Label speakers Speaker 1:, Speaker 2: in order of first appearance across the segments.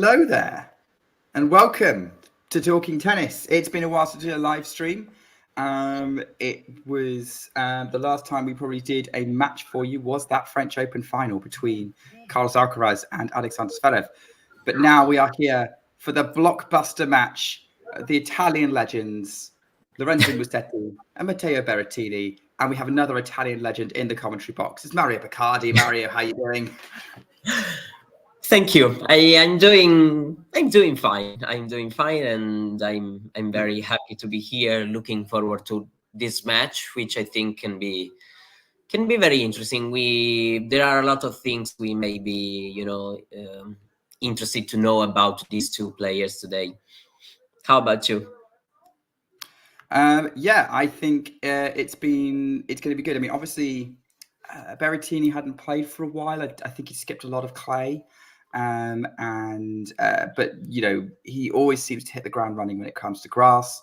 Speaker 1: Hello there, and welcome to Talking Tennis. It's been a while since we did a live stream. It was the last time we probably did a match for you was that French Open final between Carlos Alcaraz and Alexander Zverev. But now we are here for the blockbuster match, the Italian legends, Lorenzo Musetti and Matteo Berrettini. And we have another Italian legend in the commentary box. It's Mario Picardi. Mario, how are you doing?
Speaker 2: Thank you. I'm doing fine. I'm doing fine, and I'm very happy to be here. Looking forward to this match, which I think can be very interesting. There are a lot of things we may be interested to know about these two players today. How about you?
Speaker 1: Yeah, I think it's going to be good. I mean, obviously, Berrettini hadn't played for a while. I think he skipped a lot of clay. But he always seems to hit the ground running when it comes to grass.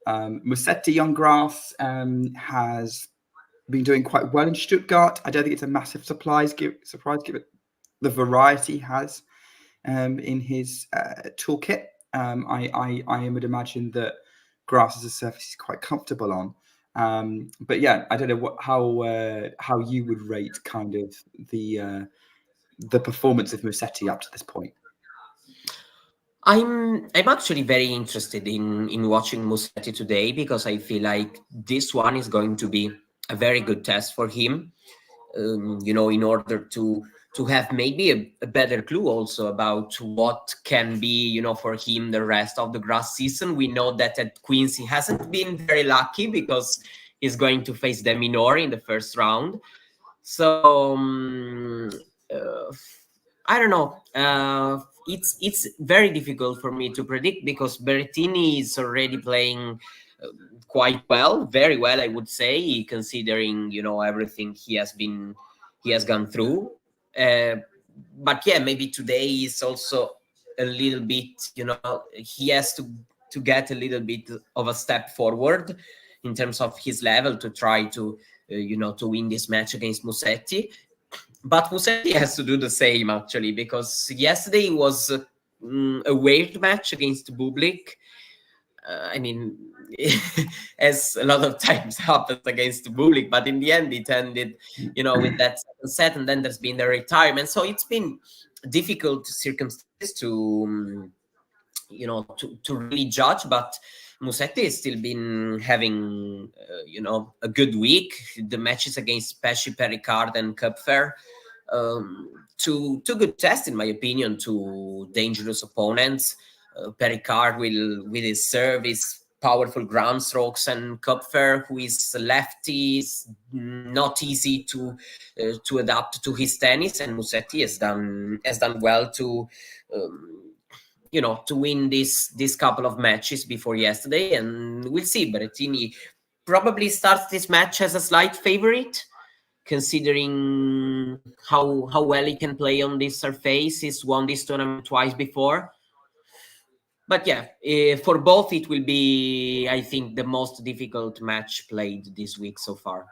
Speaker 1: Musetti on grass has been doing quite well in Stuttgart. I don't think it's a massive surprise given the variety he has in his toolkit. I would imagine that grass as a surface is quite comfortable on. But yeah, I don't know how you would rate kind of the performance of Musetti up to this point.
Speaker 2: I'm actually very interested in watching Musetti today, because I feel like this one is going to be a very good test for him. In order to have maybe a better clue also about what can be, for him the rest of the grass season. We know that at Queens he hasn't been very lucky, because he's going to face De Minaur in the first round. So I don't know. It's very difficult for me to predict, because Berrettini is already playing quite well, very well, I would say, considering everything he has gone through. But yeah, maybe today is also a little bit, he has to get a little bit of a step forward in terms of his level to try to to win this match against Musetti. But Musetti has to do the same, actually, because yesterday was a weird match against Bublik. I mean, as a lot of times happens against Bublik, but in the end it ended, with that second set, and then there's been the retirement. So it's been difficult circumstances to really judge. But Musetti has still been having, a good week. The matches against Pesci, Pericard, and Kupfer, two good tests, in my opinion, to dangerous opponents. Pericard with his serve, his powerful ground strokes, and Kupfer, who is lefty, is not easy to adapt to his tennis. And Musetti has done well to to win this couple of matches before yesterday. And we'll see. Berrettini probably starts this match as a slight favorite, considering how well he can play on this surface. He's won this tournament twice before. But yeah, for both it will be, I think, the most difficult match played this week so far.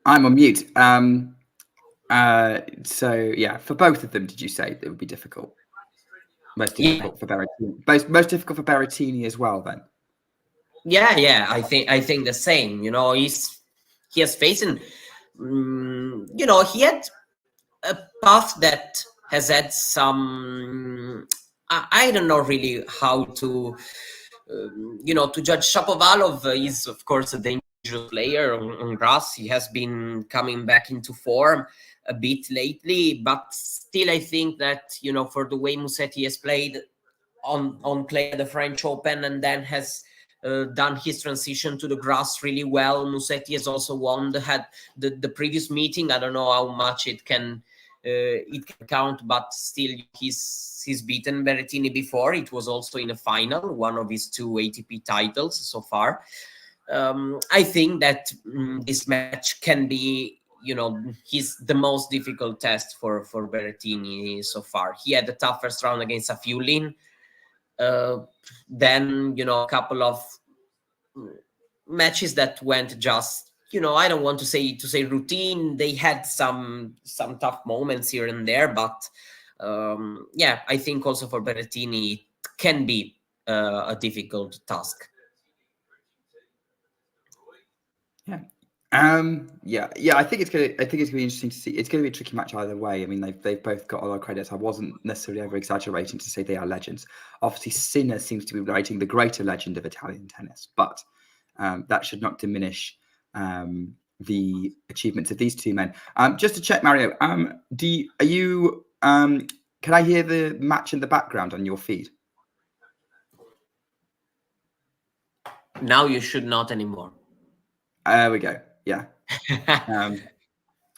Speaker 1: I'm on mute. So yeah, for both of them, did you say it would be difficult? Most difficult for Berrettini. Most difficult for Berrettini as well, then.
Speaker 2: Yeah. I think the same. He has facing. He had a path that has had some. I don't know really how to, to judge. Shapovalov is, of course, a dangerous player on grass. He has been coming back into form a bit lately, but still, I think that for the way Musetti has played on clay at the French Open, and then has done his transition to the grass really well. Musetti has also won the previous meeting. I don't know how much it can count, but still he's beaten Berrettini before. It was also in a final, one of his 2 ATP titles so far. I think that this match can be, the most difficult test for Berrettini so far. He had the tough first round against Safiullin. Then, a couple of matches that went just, I don't want to say routine. They had some tough moments here and there, but I think also for Berrettini it can be a difficult task.
Speaker 1: Yeah. I think it's gonna be interesting to see. It's gonna be a tricky match either way. I mean, they've both got a lot of credits. I wasn't necessarily over exaggerating to say they are legends. Obviously, Sinner seems to be writing the greater legend of Italian tennis, but that should not diminish the achievements of these two men. Just to check, Mario, can I hear the match in the background on your feed?
Speaker 2: Now you should not anymore.
Speaker 1: There we go. Yeah.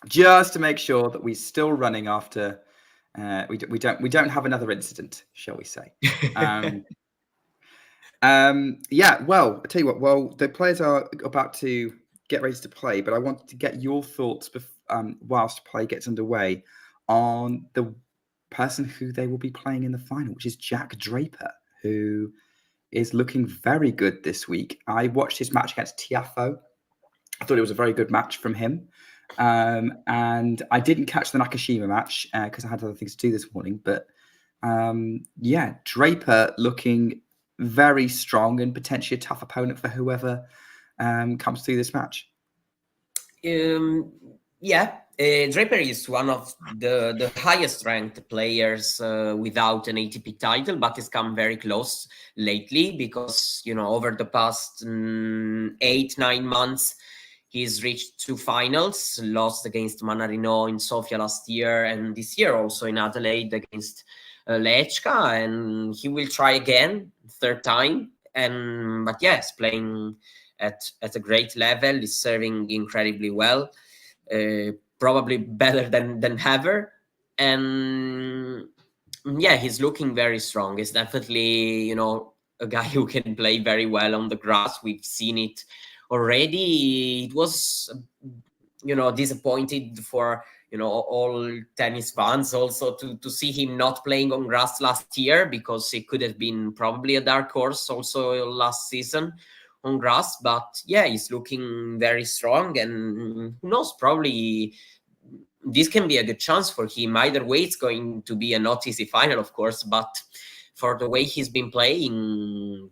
Speaker 1: Just to make sure that we're still running after we don't have another incident, shall we say? Yeah. Well, I tell you what. Well, the players are about to get ready to play, but I wanted to get your thoughts whilst play gets underway on the person who they will be playing in the final, which is Jack Draper, who is looking very good this week. I watched his match against Tiafoe. I thought it was a very good match from him. And I didn't catch the Nakashima match because I had other things to do this morning. But Draper looking very strong and potentially a tough opponent for whoever comes through this match.
Speaker 2: Draper is one of the highest ranked players without an ATP title, but has come very close lately because, over the past 8-9 months, he's reached 2 finals, lost against Manarino in Sofia last year, and this year also in Adelaide against Lechka, and he will try again, 3rd time. But yes, playing at a great level, is serving incredibly well, probably better than ever, and he's looking very strong. He's definitely a guy who can play very well on the grass. We've seen it already. It was disappointed for all tennis fans also to see him not playing on grass last year, because it could have been probably a dark horse also last season on grass. But he's looking very strong, and who knows, probably this can be a good chance for him. Either way, it's going to be a not easy final, of course, but for the way he's been playing,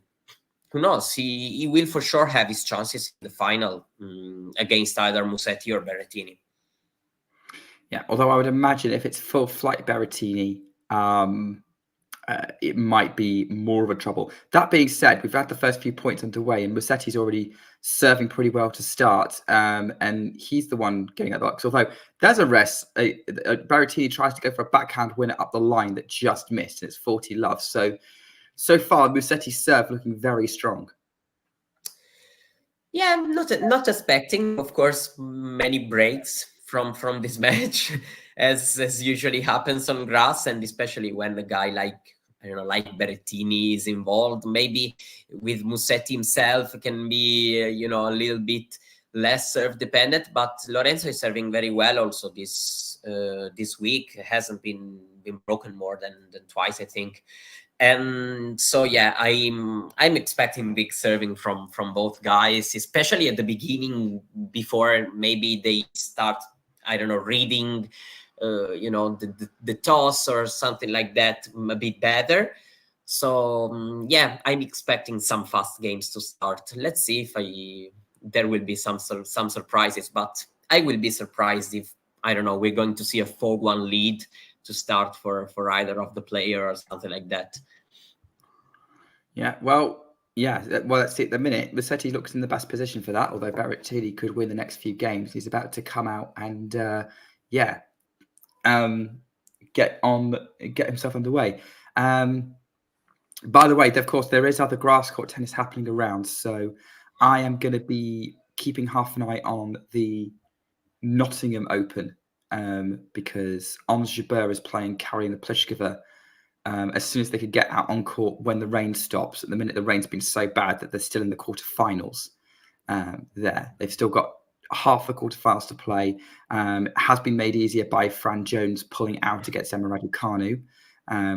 Speaker 2: who knows, he will for sure have his chances in the final against either Musetti or Berrettini.
Speaker 1: Yeah, although I would imagine if it's full flight Berrettini, it might be more of a trouble. That being said, we've had the first few points underway, and Musetti's already serving pretty well to start, and he's the one getting at the box. Although there's a rest, Berrettini tries to go for a backhand winner up the line that just missed, and it's 40 love. So far, Musetti's serve looking very strong.
Speaker 2: Yeah, not expecting, of course, many breaks from this match, as usually happens on grass, and especially when a guy like Berrettini is involved. Maybe with Musetti himself can be a little bit less serve dependent, but Lorenzo is serving very well also this week. Hasn't been broken more than twice, I think. And so I'm expecting big serving from both guys, especially at the beginning, before maybe they start reading the toss or something like that a bit better. So I'm expecting some fast games to start. Let's see if there will be some surprises, but I will be surprised if we're going to see a 4-1 lead to start for either of the player or something like that.
Speaker 1: Well, let's see. At the minute, Musetti looks in the best position for that, although Berrettini could win the next few games. He's about to come out and get himself underway. By the way, of course, there is other grass court tennis happening around, so I am going to be keeping half an eye on the Nottingham Open because Ons Jabeur is playing Karolina Pliskova as soon as they could get out on court when the rain stops. At the minute, the rain's been so bad that they're still in the quarterfinals there. They've still got half the quarterfinals to play. It has been made easier by Fran Jones pulling out against Emma Raducanu,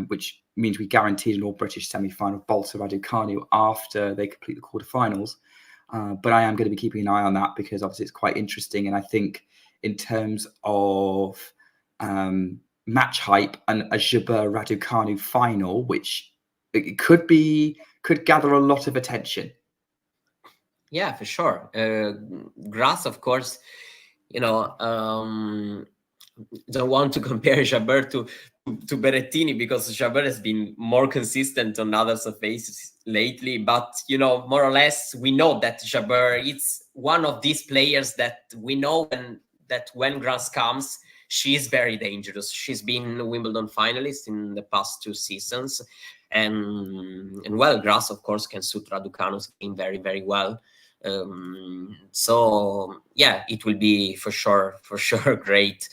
Speaker 1: which means we guaranteed an all-British semi-final Balta Raducanu after they complete the quarterfinals. But I am going to be keeping an eye on that because obviously it's quite interesting. And I think in terms of match hype and a Jabeur Raducanu final, which it could gather a lot of attention.
Speaker 2: Yeah, for sure. Grass, of course, don't want to compare Jabeur to Berrettini because Jabeur has been more consistent on other surfaces lately. But more or less, we know that Jabeur is one of these players that we know when grass comes, she is very dangerous. She's been a Wimbledon finalist in the past 2 seasons, and well, grass of course can suit Raducanu's game very, very well. So yeah, it will be for sure great.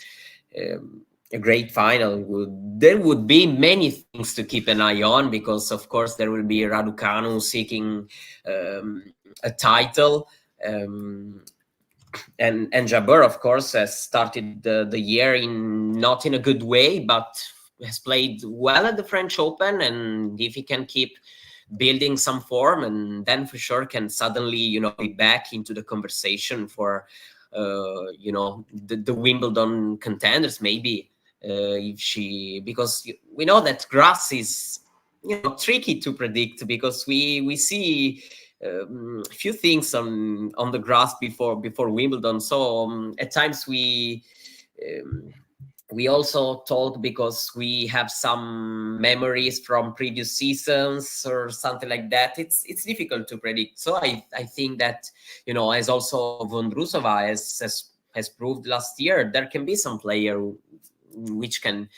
Speaker 2: A great final. There would be many things to keep an eye on because, of course, there will be Raducanu seeking a title, and Jabeur, of course, has started the year not in a good way, but has played well at the French Open, and if he can keep building some form, and then for sure can suddenly be back into the conversation for the Wimbledon contenders, maybe, because we know that grass is tricky to predict because we see a few things on the grass before Wimbledon. So at times we also talk because we have some memories from previous seasons or something like that. It's difficult to predict. So I think that, as also Vondrousova has proved last year, there can be some player which can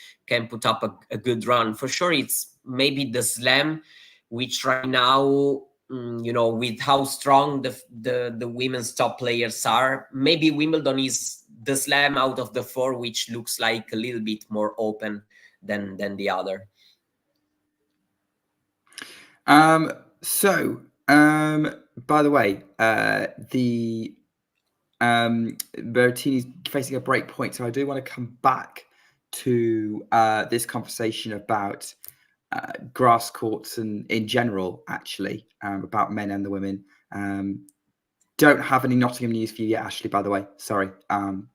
Speaker 2: put up a good run. For sure, it's maybe the slam, which right now, with how strong the women's top players are, maybe Wimbledon is the slam out of the 4 which looks like a little bit more open than the other.
Speaker 1: So by the way, the Berrettini's facing a break point, so I do want to come back to this conversation about grass courts and in general, actually, about men and the women. Don't have any Nottingham news for you yet, Ashley, by the way. Sorry. I'm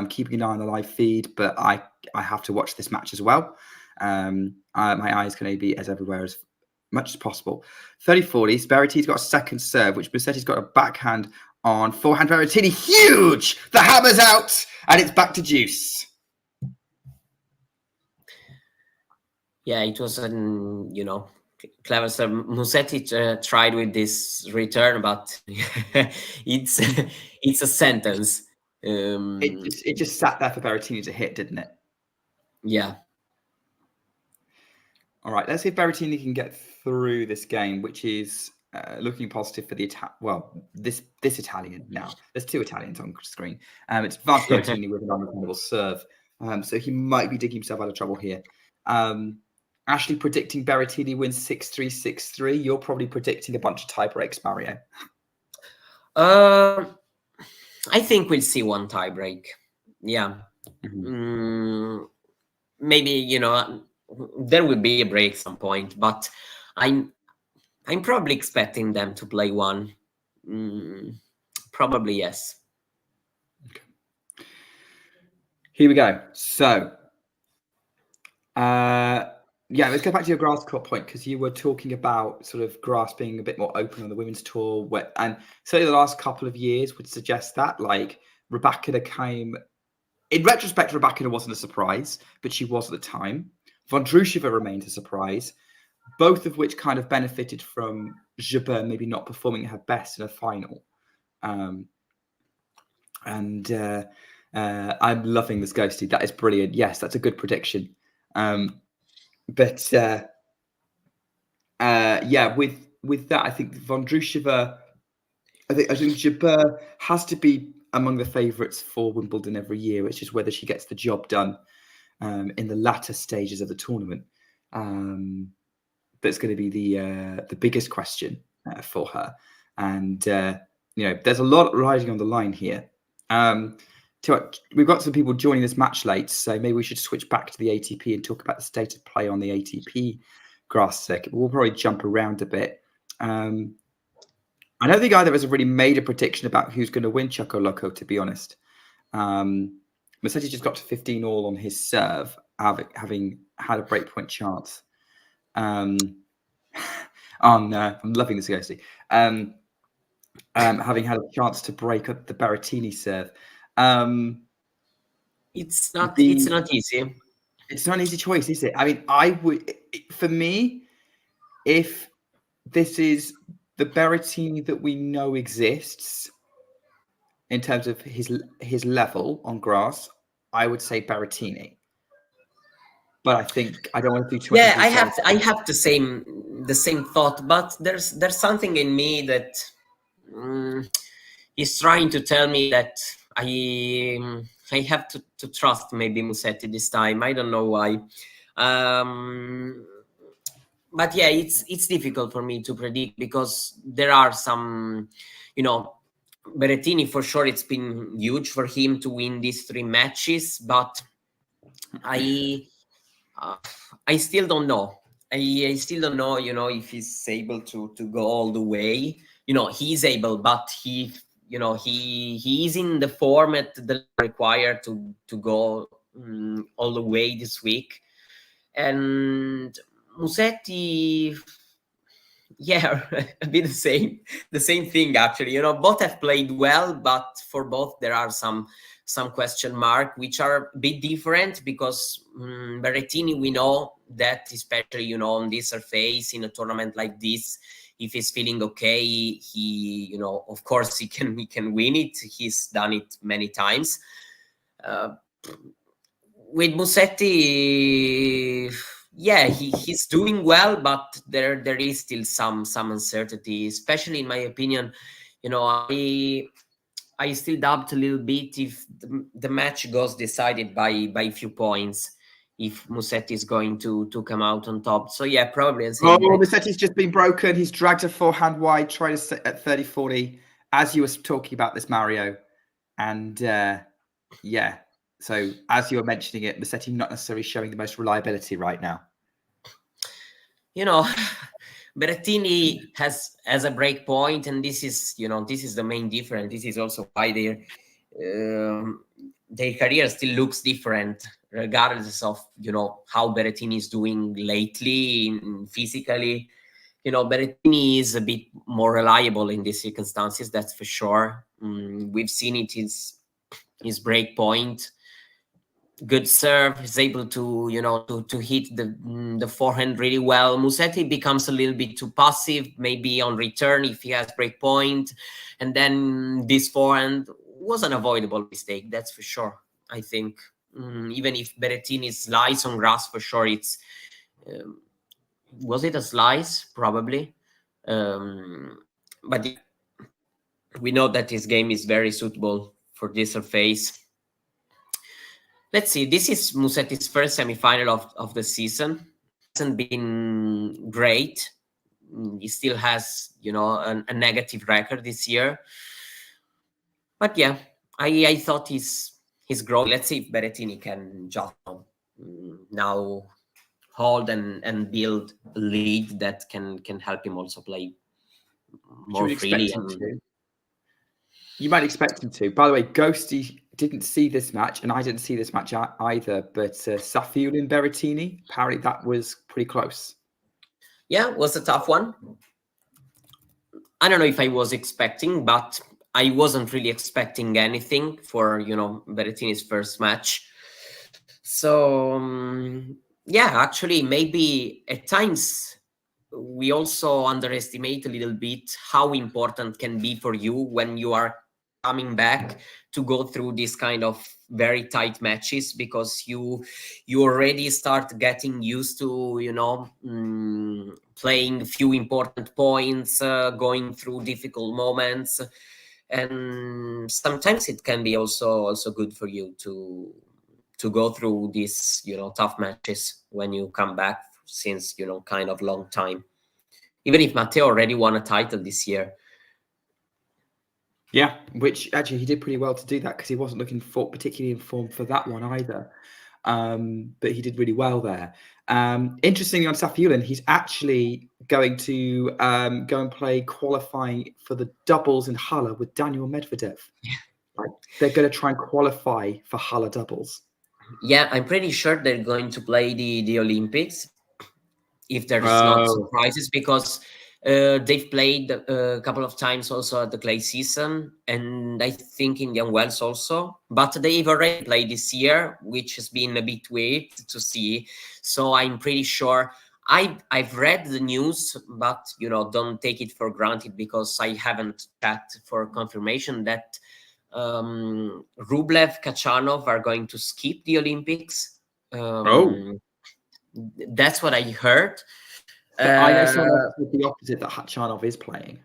Speaker 1: keeping an eye on the live feed, but I have to watch this match as well. My eyes can only be as everywhere as much as possible. 30-40. Berrettini's got a second serve, which Musetti's got a backhand on forehand. Berrettini, huge! The hammer's out, and it's back to deuce.
Speaker 2: Yeah, it was clever. So Musetti tried with this return, but it's a sentence.
Speaker 1: It just sat there for Berrettini to hit, didn't it?
Speaker 2: Yeah.
Speaker 1: All right, let's see if Berrettini can get through this game, which is looking positive for the this Italian now. There's 2 Italians on screen. It's Vance Berrettini with an unreasonable serve. So he might be digging himself out of trouble here. Ashley predicting Berrettini wins 6-3, 6-3. You're probably predicting a bunch of tie breaks, Mario.
Speaker 2: I think we'll see one tie break. Yeah. Mm-hmm. Maybe, there will be a break some point, but I'm probably expecting them to play one. Probably, yes.
Speaker 1: Okay. Here we go. So, yeah, let's go back to your grass court point, because you were talking about sort of grass being a bit more open on the women's tour, and certainly the last couple of years would suggest that. Like, Rybakina came, in retrospect, Rybakina wasn't a surprise, but she was at the time. Vondrousova remained a surprise, both of which kind of benefited from Jabeur maybe not performing at her best in a final. I'm loving this ghosty. That is brilliant. Yes, that's a good prediction. But yeah, with that, I think Vondrousova, I think Jabeur has to be among the favourites for Wimbledon every year. It's just whether she gets the job done in the latter stages of the tournament. That's going to be the biggest question for her. And there's a lot riding on the line here. We've got some people joining this match late, so maybe we should switch back to the ATP and talk about the state of play on the ATP grass circuit. We'll probably jump around a bit. I don't think either of us have really made a prediction about who's going to win Choco Loco, to be honest. Musetti just got to 15 all on his serve, having had a breakpoint chance. I'm loving this, Ghosty. Having had a chance to break up the Berrettini serve.
Speaker 2: It's not easy.
Speaker 1: It's not an easy choice, is it? I mean, for me, if this is the Berrettini that we know exists in terms of his level on grass, I would say Berrettini. But I think I don't want to do too much.
Speaker 2: Yeah, I have the same thought, but there's something in me that is trying to tell me that I have to trust maybe Musetti this time. I don't know why. But yeah, it's difficult for me to predict because there are some, Berrettini for sure. It's been huge for him to win these 3 matches, but I still don't know. I still don't know, if he's able to go all the way. He's able, but he is in the format that required to go all the way this week. And Musetti, yeah, a bit the same thing actually. Both have played well, but for both there are some question mark, which are a bit different because Berrettini, we know that especially on this surface in a tournament like this, if he's feeling okay, he of course he can win it. He's done it many times. With Musetti, yeah, he's doing well, but there is still some uncertainty, especially in my opinion. I still doubt a little bit if the match goes decided by a few points, if Musetti is going to come out on top. So yeah, probably.
Speaker 1: Musetti's just been broken. He's dragged a forehand wide, trying to sit at 30-40, as you were talking about this, Mario. And yeah, so as you were mentioning it, Musetti not necessarily showing the most reliability right now.
Speaker 2: Berrettini has a break point, and this is the main difference. This is also why their career still looks different, regardless of how Berrettini is doing lately physically. Berrettini is a bit more reliable in these circumstances, that's for sure. We've seen it, his break point, good serve, is able to to hit the forehand really well. Musetti becomes a little bit too passive, maybe on return if he has break point, and then this forehand was an avoidable mistake, that's for sure. I think even if Berrettini slice on grass, for sure it's was it a slice? Probably. But we know that his game is very suitable for this surface. Let's see. This is Musetti's first semi-final of the season. Hasn't been great. He still has, a negative record this year. But yeah, I thought he's growing. Let's see if Berrettini can just now hold and build a lead that can help him also play more freely.
Speaker 1: You might expect him to. By the way, Ghosty didn't see this match, and I didn't see this match either. But Safiul and Berrettini, apparently that was pretty close.
Speaker 2: Yeah, it was a tough one. I don't know if I was expecting, but I wasn't really expecting anything for Berrettini's first match. So yeah, actually, maybe at times we also underestimate a little bit how important can be for you when you are coming back to go through this kind of very tight matches, because you already start getting used to playing a few important points, going through difficult moments, and sometimes it can be also good for you to go through these tough matches when you come back since kind of long time, even if Matteo already won a title this year.
Speaker 1: Yeah, which actually he did pretty well to do that, because he wasn't looking for particularly in form for that one either. but he did really well there. Interestingly, on Safiullin, he's actually going to go and play qualifying for the doubles in Halle with Daniel Medvedev. Like, they're going to try and qualify for Halle doubles.
Speaker 2: Yeah, I'm pretty sure they're going to play the Olympics, if there's not surprises, because they've played a couple of times also at the clay season, and I think Indian Wells also, but they've already played this year, which has been a bit weird to see. So I'm pretty sure I've read the news, but don't take it for granted, because I haven't checked for confirmation that Rublev, Kachanov are going to skip the Olympics. That's what I heard.
Speaker 1: I know someone with the opposite, that Khachanov is playing.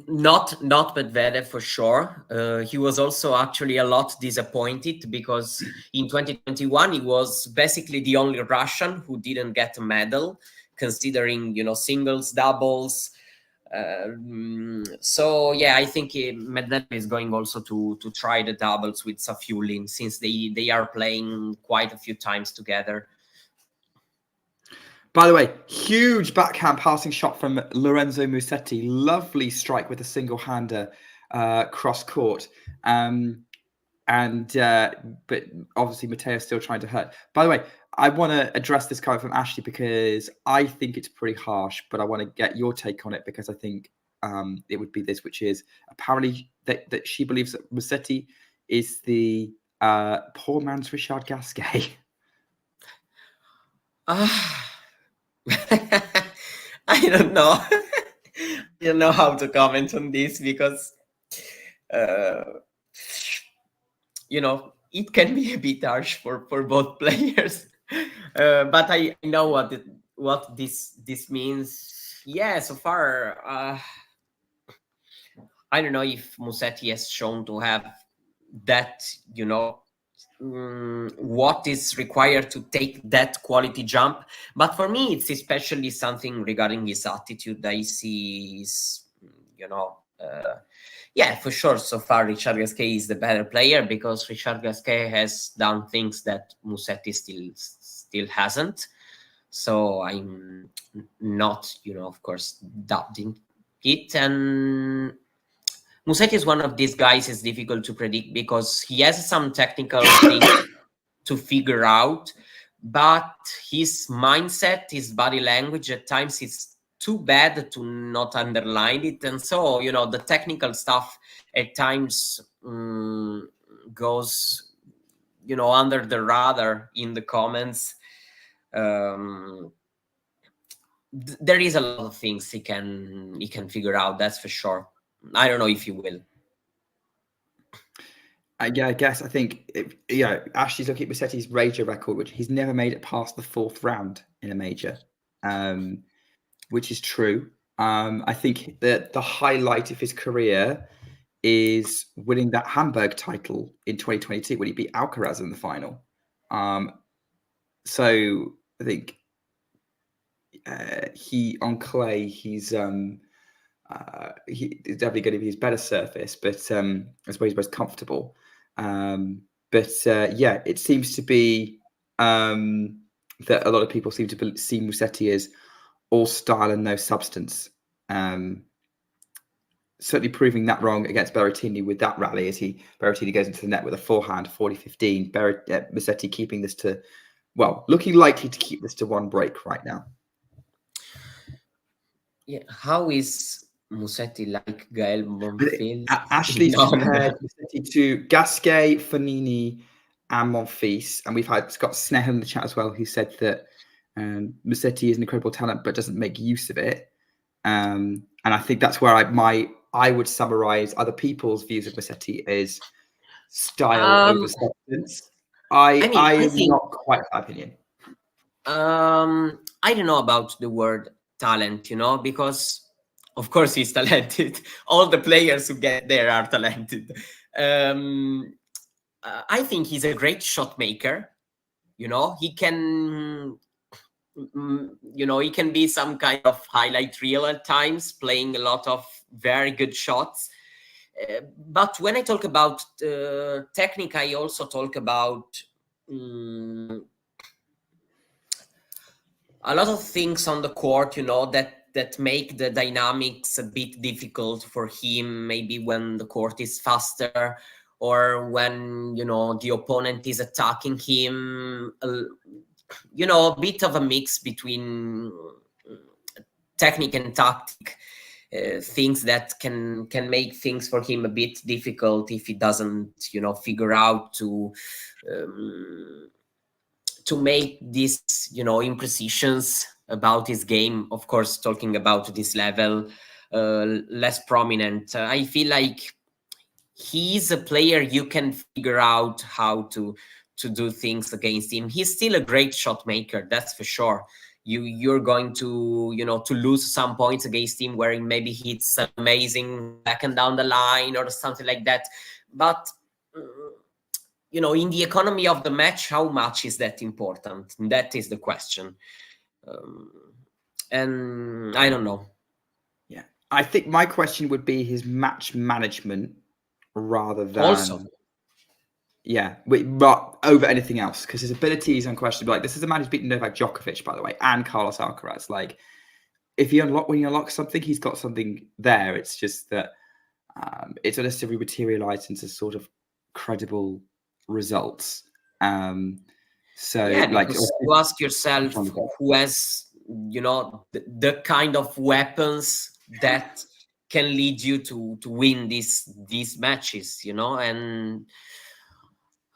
Speaker 2: Not Medvedev for sure. He was also actually a lot disappointed, because in 2021 he was basically the only Russian who didn't get a medal, considering singles, doubles. So yeah, I think Medvedev is going also to try the doubles with Safiullin, since they are playing quite a few times together.
Speaker 1: By the way, huge backhand passing shot from Lorenzo Musetti. Lovely strike with a single-hander cross court. But obviously Matteo still trying to hurt. By the way, I want to address this comment from Ashley, because I think it's pretty harsh, but I want to get your take on it, because I think it would be this, which is apparently that she believes that Musetti is the poor man's Richard Gasquet.
Speaker 2: I don't know. I don't know how to comment on this, because it can be a bit harsh for both players. But I know what this means. Yeah, so far I don't know if Musetti has shown to have that what is required to take that quality jump. But for me, it's especially something regarding his attitude. I see is, yeah, for sure, so far Richard Gasquet is the better player, because Richard Gasquet has done things that Musetti still hasn't. So I'm not, of course, doubting it. And Musetti is one of these guys. It's difficult to predict, because he has some technical things to figure out, but his mindset, his body language at times is too bad to not underline it. And so, the technical stuff at times goes, under the radar in the comments. There is a lot of things he can figure out, that's for sure. I don't know if you will.
Speaker 1: Yeah, I guess. I think Ashley's looking at Musetti's major record, which he's never made it past the 4th round in a major, which is true. I think that the highlight of his career is winning that Hamburg title in 2022 when he beat Alcaraz in the final. So I think he on clay, he's definitely going to be his better surface, but I suppose he's most comfortable. Yeah, it seems to be that a lot of people seem to see Musetti as all style and no substance. Certainly proving that wrong against Berrettini with that rally, as Berrettini goes into the net with a forehand 40-15. Musetti keeping this to, looking likely to keep this to 1 break right now.
Speaker 2: Yeah, how is Musetti like Gael Monfils?
Speaker 1: Ashley's compared Musetti to Gasquet, Fognini, and Monfils, and we've had Scott Snell in the chat as well, who said that Musetti is an incredible talent but doesn't make use of it. And I think that's where I would summarize other people's views of Musetti as style over substance. I think, not quite that opinion.
Speaker 2: I don't know about the word talent, because of course he's talented. All the players who get there are talented. I think he's a great shot maker. He can, he can be some kind of highlight reel at times, playing a lot of very good shots. But when I talk about technique, I also talk about a lot of things on the court, that make the dynamics a bit difficult for him. Maybe when the court is faster, or when the opponent is attacking him. A bit of a mix between technique and tactic. Things that can make things for him a bit difficult if he doesn't figure out to make these imprecisions about his game. Of course, talking about this level, less prominent. I feel like he's a player you can figure out how to do things against him. He's still a great shot maker, that's for sure. You're going to to lose some points against him where he maybe hits an amazing back and down the line or something like that. But in the economy of the match, how much is that important? That is the question. And I don't know.
Speaker 1: Yeah, I think my question would be his match management rather than
Speaker 2: Also,
Speaker 1: yeah, but over anything else, because his ability is unquestionable. Like, this is a man who's beaten Novak Djokovic, by the way, and Carlos Alcaraz. Like, if when he unlocks something, he's got something there. It's just that it's not necessarily materialized into sort of credible results. So,
Speaker 2: yeah,
Speaker 1: like,
Speaker 2: because you ask yourself who has the kind of weapons that can lead you to win these matches, and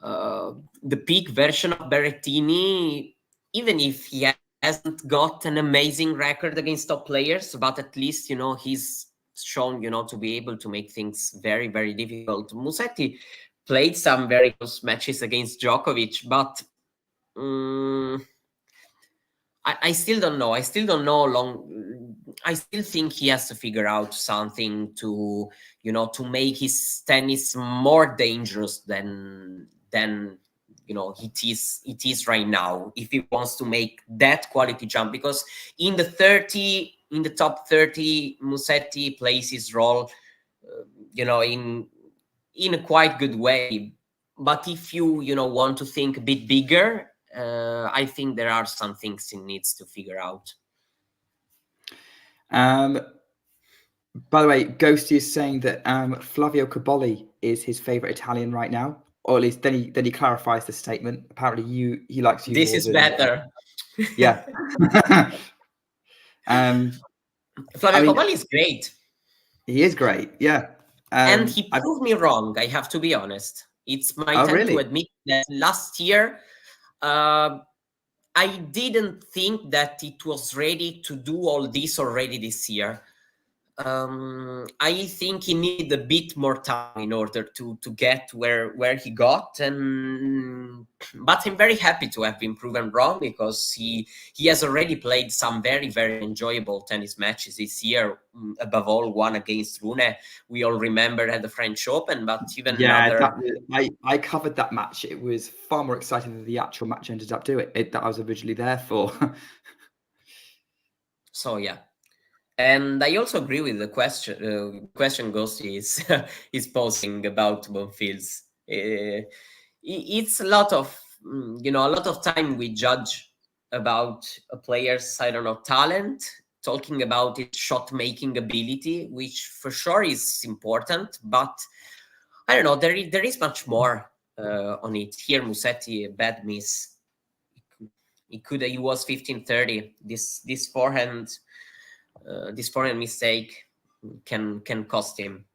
Speaker 2: the peak version of Berrettini, even if he hasn't got an amazing record against top players, but at least he's shown to be able to make things very, very difficult. Musetti played some very close matches against Djokovic, but I still don't know. I still don't know I still think he has to figure out something to make his tennis more dangerous than it is right now, if he wants to make that quality jump. Because in the top 30, Musetti plays his role in a quite good way. But if you want to think a bit bigger, I think there are some things he needs to figure out.
Speaker 1: By the way, Ghosty is saying that Flavio Cobolli is his favorite Italian right now, or at least then he clarifies the statement. Apparently, he likes you.
Speaker 2: This
Speaker 1: more
Speaker 2: is
Speaker 1: than,
Speaker 2: better.
Speaker 1: Yeah.
Speaker 2: Flavio Cobolli is great.
Speaker 1: He is great. Yeah.
Speaker 2: And he proved me wrong, I have to be honest. It's my turn to admit that last year, I didn't think that it was ready to do all this already this year. I think he needed a bit more time in order to get where he got, but I'm very happy to have been proven wrong, because he has already played some very, very enjoyable tennis matches this year. Above all, one against Rune, we all remember at the French Open, but even
Speaker 1: I covered that match. It was far more exciting than the actual match ended up doing. That I was originally there for.
Speaker 2: So yeah. And I also agree with the question Ghosty is posing about Bonfils. It's a lot of time we judge about a player's, talent, talking about its shot making ability, which for sure is important, but I don't know, there is much more on it. Here, Musetti, a bad miss. He was 15-30. This forehand. This foreign mistake can cost him.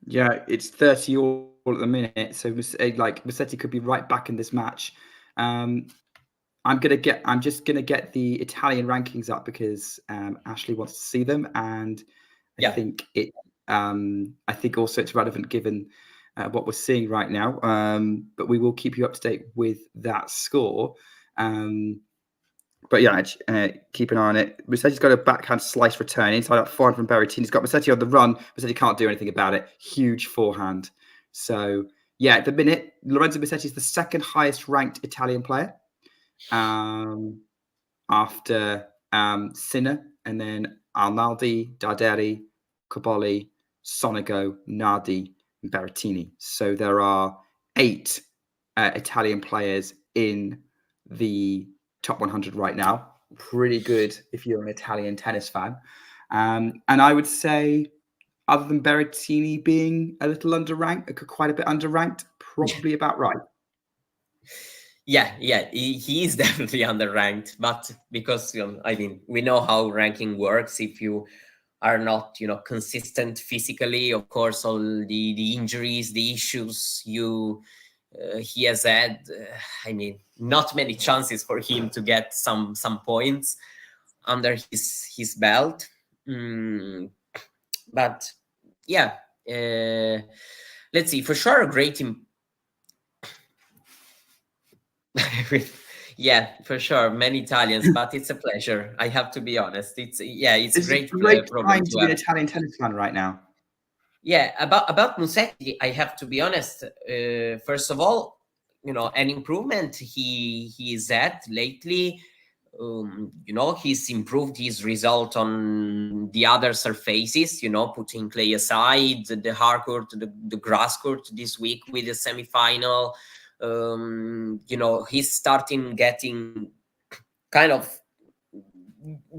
Speaker 1: Yeah, it's 30 all at the minute, so Musetti could be right back in this match. I'm just gonna get the Italian rankings up because Ashley wants to see them, and I think also it's relevant given what we're seeing right now. But we will keep you up to date with that score. But yeah, keep an eye on it. Musetti's got a backhand slice return inside up 400 from Berrettini. He's got Musetti on the run. Musetti can't do anything about it. Huge forehand. So yeah, at the minute, Lorenzo Musetti is the second highest ranked Italian player after Sinner, and then Arnaldi, Darderi, Cobolli, Sonego, Nardi, and Berrettini. So there are 8 Italian players in the top 100 right now. Pretty good if you're an Italian tennis fan. And I would say, other than Berrettini being a little underranked, quite a bit underranked, probably about right.
Speaker 2: Yeah, he is definitely underranked, but because I mean, we know how ranking works. If you are not consistent physically, of course, all the injuries, the issues he has had, I mean, not many chances for him to get some points under his belt. But yeah, let's see. For sure, a great yeah, for sure, many Italians, but it's a pleasure. I have to be honest. It's
Speaker 1: It's
Speaker 2: great
Speaker 1: a great
Speaker 2: problem
Speaker 1: time
Speaker 2: to
Speaker 1: to be an
Speaker 2: have.
Speaker 1: Italian tennis fan right now.
Speaker 2: Yeah, about Musetti, I have to be honest. First of all, an improvement he's had lately. He's improved his result on the other surfaces. Putting clay aside, the hard court, the grass court this week with the semifinal. He's starting getting kind of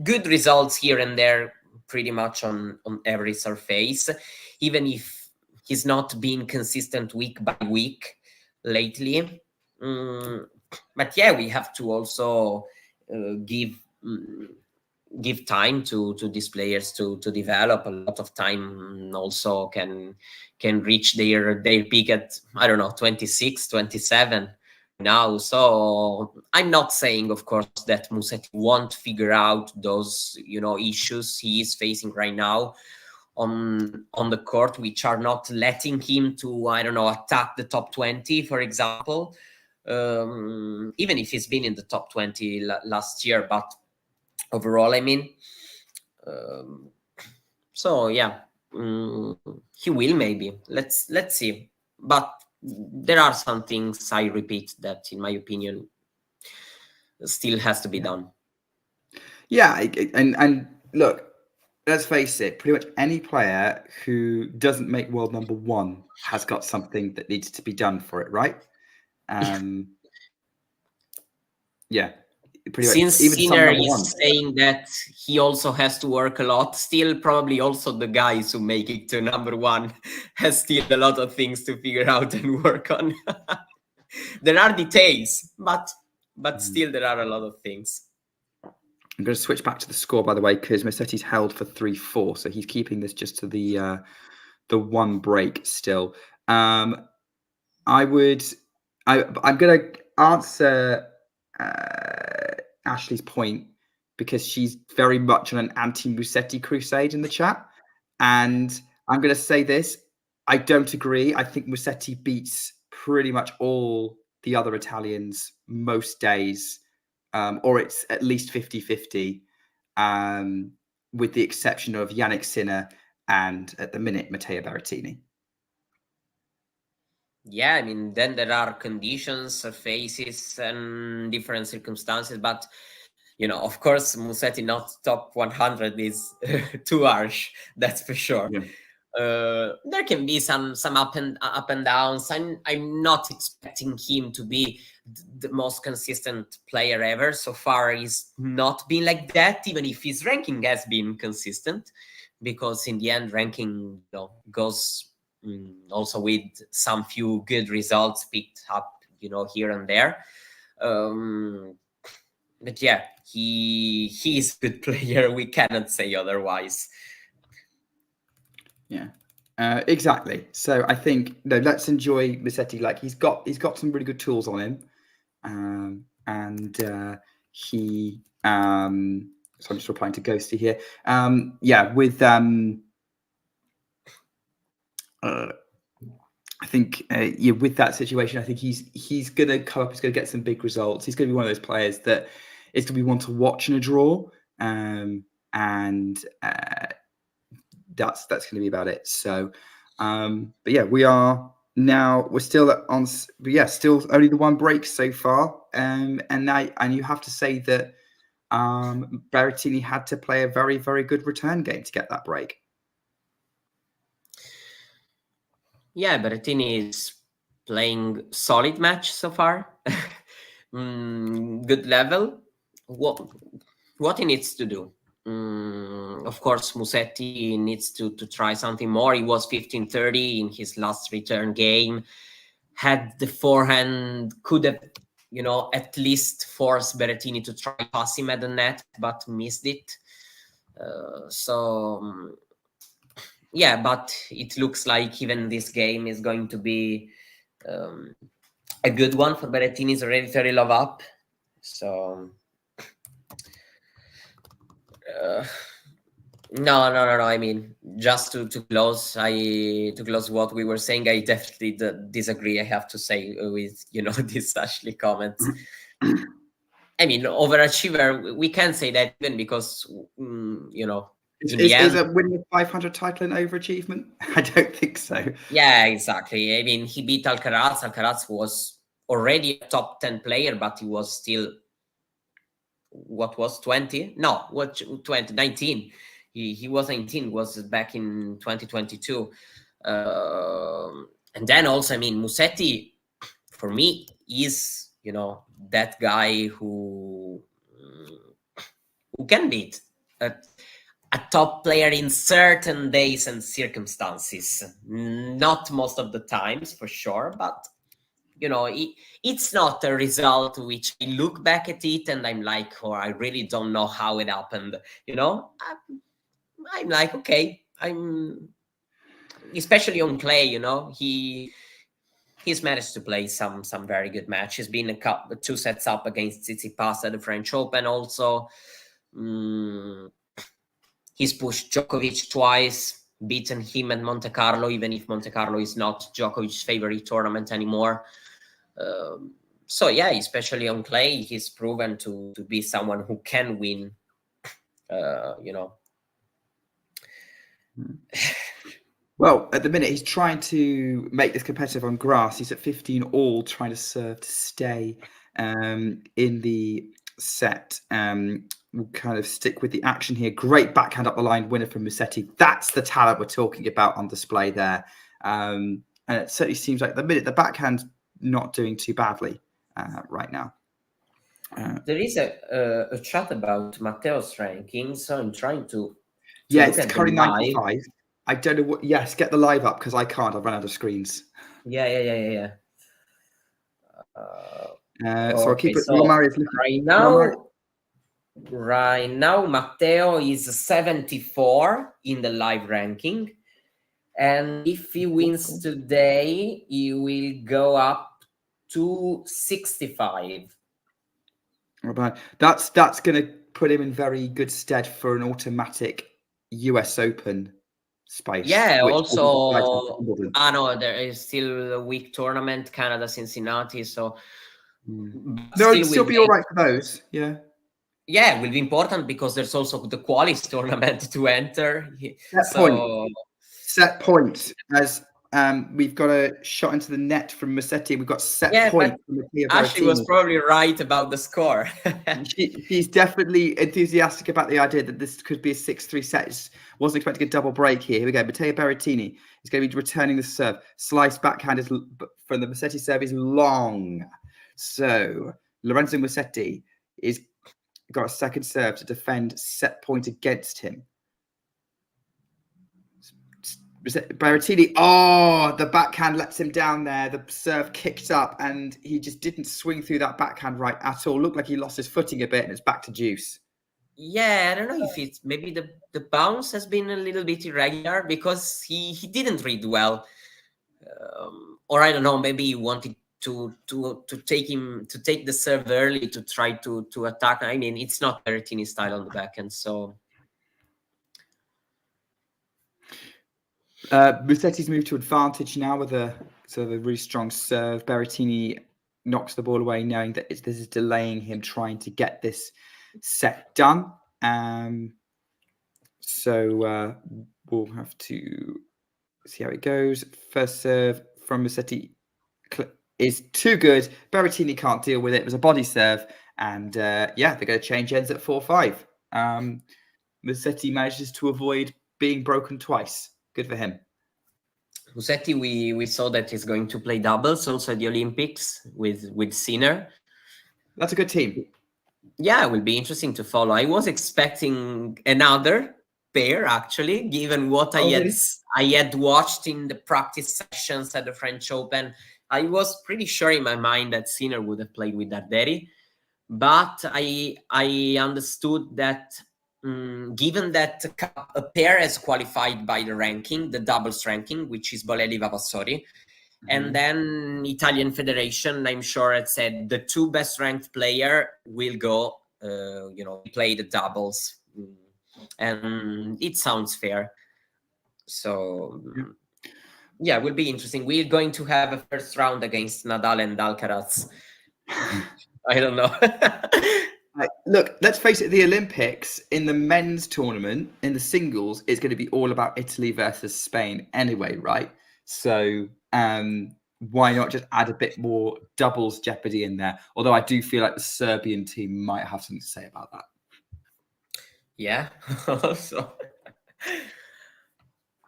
Speaker 2: good results here and there, pretty much on every surface, even if he's not been consistent week by week lately. But yeah, we have to also give time to these players to develop. A lot of time also can reach their peak at, I don't know, 26, 27 now. So I'm not saying, of course, that Musetti won't figure out those issues he is facing right now on the court, which are not letting him to, I don't know, attack the top 20, for example. Even if he's been in the top 20 last year, but overall, I mean, so yeah, he will maybe. Let's see. But there are some things, I repeat, that in my opinion still has to be done.
Speaker 1: Yeah, and look, let's face it, pretty much any player who doesn't make world number one has got something that needs to be done for it, right? Yeah, pretty much.
Speaker 2: Since
Speaker 1: Even some
Speaker 2: Sinner
Speaker 1: number
Speaker 2: is
Speaker 1: ones.
Speaker 2: saying that he also has to work a lot, still probably also the guys who make it to number one has still a lot of things to figure out and work on. There are details, but still there are a lot of things.
Speaker 1: I'm going to switch back to the score, by the way, because Musetti's held for 3-4, so he's keeping this just to the one break still. I'm going to answer Ashley's point because she's very much on an anti-Musetti crusade in the chat, and I'm going to say this: I don't agree. I think Musetti beats pretty much all the other Italians most days. Or it's at least 50-50, with the exception of Yannick Sinner and, at the minute, Matteo Berrettini.
Speaker 2: Yeah, I mean, then there are conditions, surfaces, and different circumstances. But, of course, Musetti not top 100 is too harsh. That's for sure.
Speaker 1: Yeah.
Speaker 2: There can be some up and downs. I'm not expecting him to be the most consistent player ever. So far, he's not been like that, even if his ranking has been consistent, because in the end, ranking goes also with some few good results picked up, here and there. But yeah, he's a good player. We cannot say otherwise.
Speaker 1: Yeah, exactly. So I think let's enjoy Musetti. Like he's got some really good tools on him, and he. So I'm just replying to Ghosty here. Yeah, with I think with that situation, I think he's going to come up. He's going to get some big results. He's going to be one of those players that is going to be one to watch in a draw, and that's going to be about it. So, but yeah, we're still on. But yeah, still only the one break so far, and you have to say that Berrettini had to play a very, very good return game to get that break.
Speaker 2: Yeah, Berrettini is playing solid match so far. Good level. What he needs to do? Of course, Musetti needs to try something more. He was 15-30 in his last return game. Had the forehand, could have, at least forced Berrettini to try pass him at the net, but missed it. Yeah, but it looks like even this game is going to be a good one for Berrettini. Is already 30 love up. So no. I mean, just to close what we were saying, I definitely disagree. I have to say with these Ashley comments. I mean, overachiever. We can say that even because
Speaker 1: Is a winning a 500 title an overachievement? I don't think so.
Speaker 2: Yeah, exactly. I mean, he beat Alcaraz. Alcaraz was already a top 10 player, but he was still, what was 20? No, what 20? 19. He was 19, was back in 2022. And then also, I mean, Musetti, for me, is, that guy who can beat a top player in certain days and circumstances. Not most of the times, for sure, but it's not a result which I look back at it and I'm like, oh, I really don't know how it happened. I'm like, okay, I'm especially on clay. He's managed to play some very good matches. Been 2 sets up against Tsitsipas at the French Open also. He's pushed Djokovic twice, beaten him at Monte Carlo, even if Monte Carlo is not Djokovic's favorite tournament anymore. So yeah, especially on clay, he's proven to be someone who can win.
Speaker 1: Well, at the minute, he's trying to make this competitive on grass. He's at 15 all, trying to serve to stay in the set. We'll kind of stick with the action here. Great backhand up the line winner from Musetti. That's the talent we're talking about on display there. And it certainly seems like the minute the backhand's not doing too badly right now.
Speaker 2: There is a chat about Matteo's ranking, so I'm trying to
Speaker 1: yeah, it's currently 95. I don't know what. Yes, get the live up because I can't. I've run out of screens.
Speaker 2: Yeah.
Speaker 1: So I'll keep it.
Speaker 2: So right now, Matteo is 74 in the live ranking, and if he wins today, he will go up to 65.
Speaker 1: That's going to put him in very good stead for an automatic US Open space.
Speaker 2: Yeah, also, no, there is still a week tournament, Canada, Cincinnati. So,
Speaker 1: no, it'll still be all right for those. Yeah,
Speaker 2: it will be important because there's also the qualis tournament to enter.
Speaker 1: Set point as we've got a shot into the net from Musetti. We've got set point from Matteo.
Speaker 2: Ashley was probably right about the score.
Speaker 1: She's definitely enthusiastic about the idea that this could be a 6-3 set. Wasn't expecting a double break here. Here we go. Matteo Berrettini is going to be returning the serve. Slice backhand is from the Musetti serve is long. So Lorenzo Musetti is got a second serve to defend set point against him. Berrettini, the backhand lets him down there. The serve kicked up and he just didn't swing through that backhand right at all. Looked like he lost his footing a bit and it's back to deuce.
Speaker 2: Yeah, I don't know if it's maybe the bounce has been a little bit irregular because he didn't read well. Or I don't know, maybe he wanted to take the serve early to try to attack. I mean, it's not Berrettini style on the backhand, so
Speaker 1: Musetti's moved to advantage now with a really strong serve. Berrettini knocks the ball away, knowing that this is delaying him trying to get this set done. So we'll have to see how it goes. First serve from Musetti is too good. Berrettini can't deal with it. It was a body serve, and they're going to change ends at 4-5. Musetti manages to avoid being broken twice. Good for him.
Speaker 2: Musetti, we saw that he's going to play doubles also at the Olympics with Sinner.
Speaker 1: That's a good team.
Speaker 2: Yeah, it will be interesting to follow. I was expecting another pair, actually, given what
Speaker 1: Really?
Speaker 2: I had watched in the practice sessions at the French Open. I was pretty sure in my mind that Sinner would have played with Darderi, but I understood that given that a pair has qualified by the ranking, the doubles ranking, which is Bolelli Vavassori, and then Italian Federation, I'm sure it said the two best ranked player will go, play the doubles, and it sounds fair. So yeah, it will be interesting. We're going to have a first round against Nadal and Alcaraz. I don't know.
Speaker 1: Look, let's face it, the Olympics in the men's tournament, in the singles, is going to be all about Italy versus Spain anyway, right? So why not just add a bit more doubles jeopardy in there? Although I do feel like the Serbian team might have something to say about that.
Speaker 2: Yeah. So,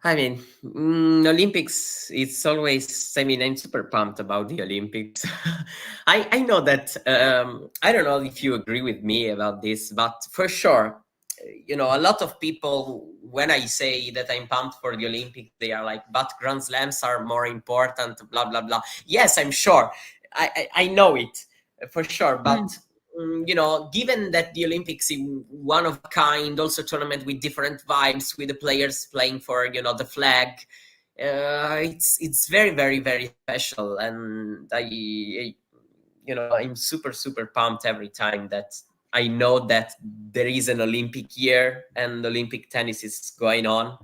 Speaker 2: I mean, Olympics, it's always, I mean, I'm super pumped about the Olympics. I know that, I don't know if you agree with me about this, but for sure, a lot of people, when I say that I'm pumped for the Olympics, they are like, but Grand Slams are more important, blah, blah, blah. Yes, I'm sure. I know it for sure. But, given that the Olympics is one of a kind, also tournament with different vibes, with the players playing for, the flag, it's very, very, very special. And I'm super, super pumped every time that I know that there is an Olympic year and Olympic tennis is going on.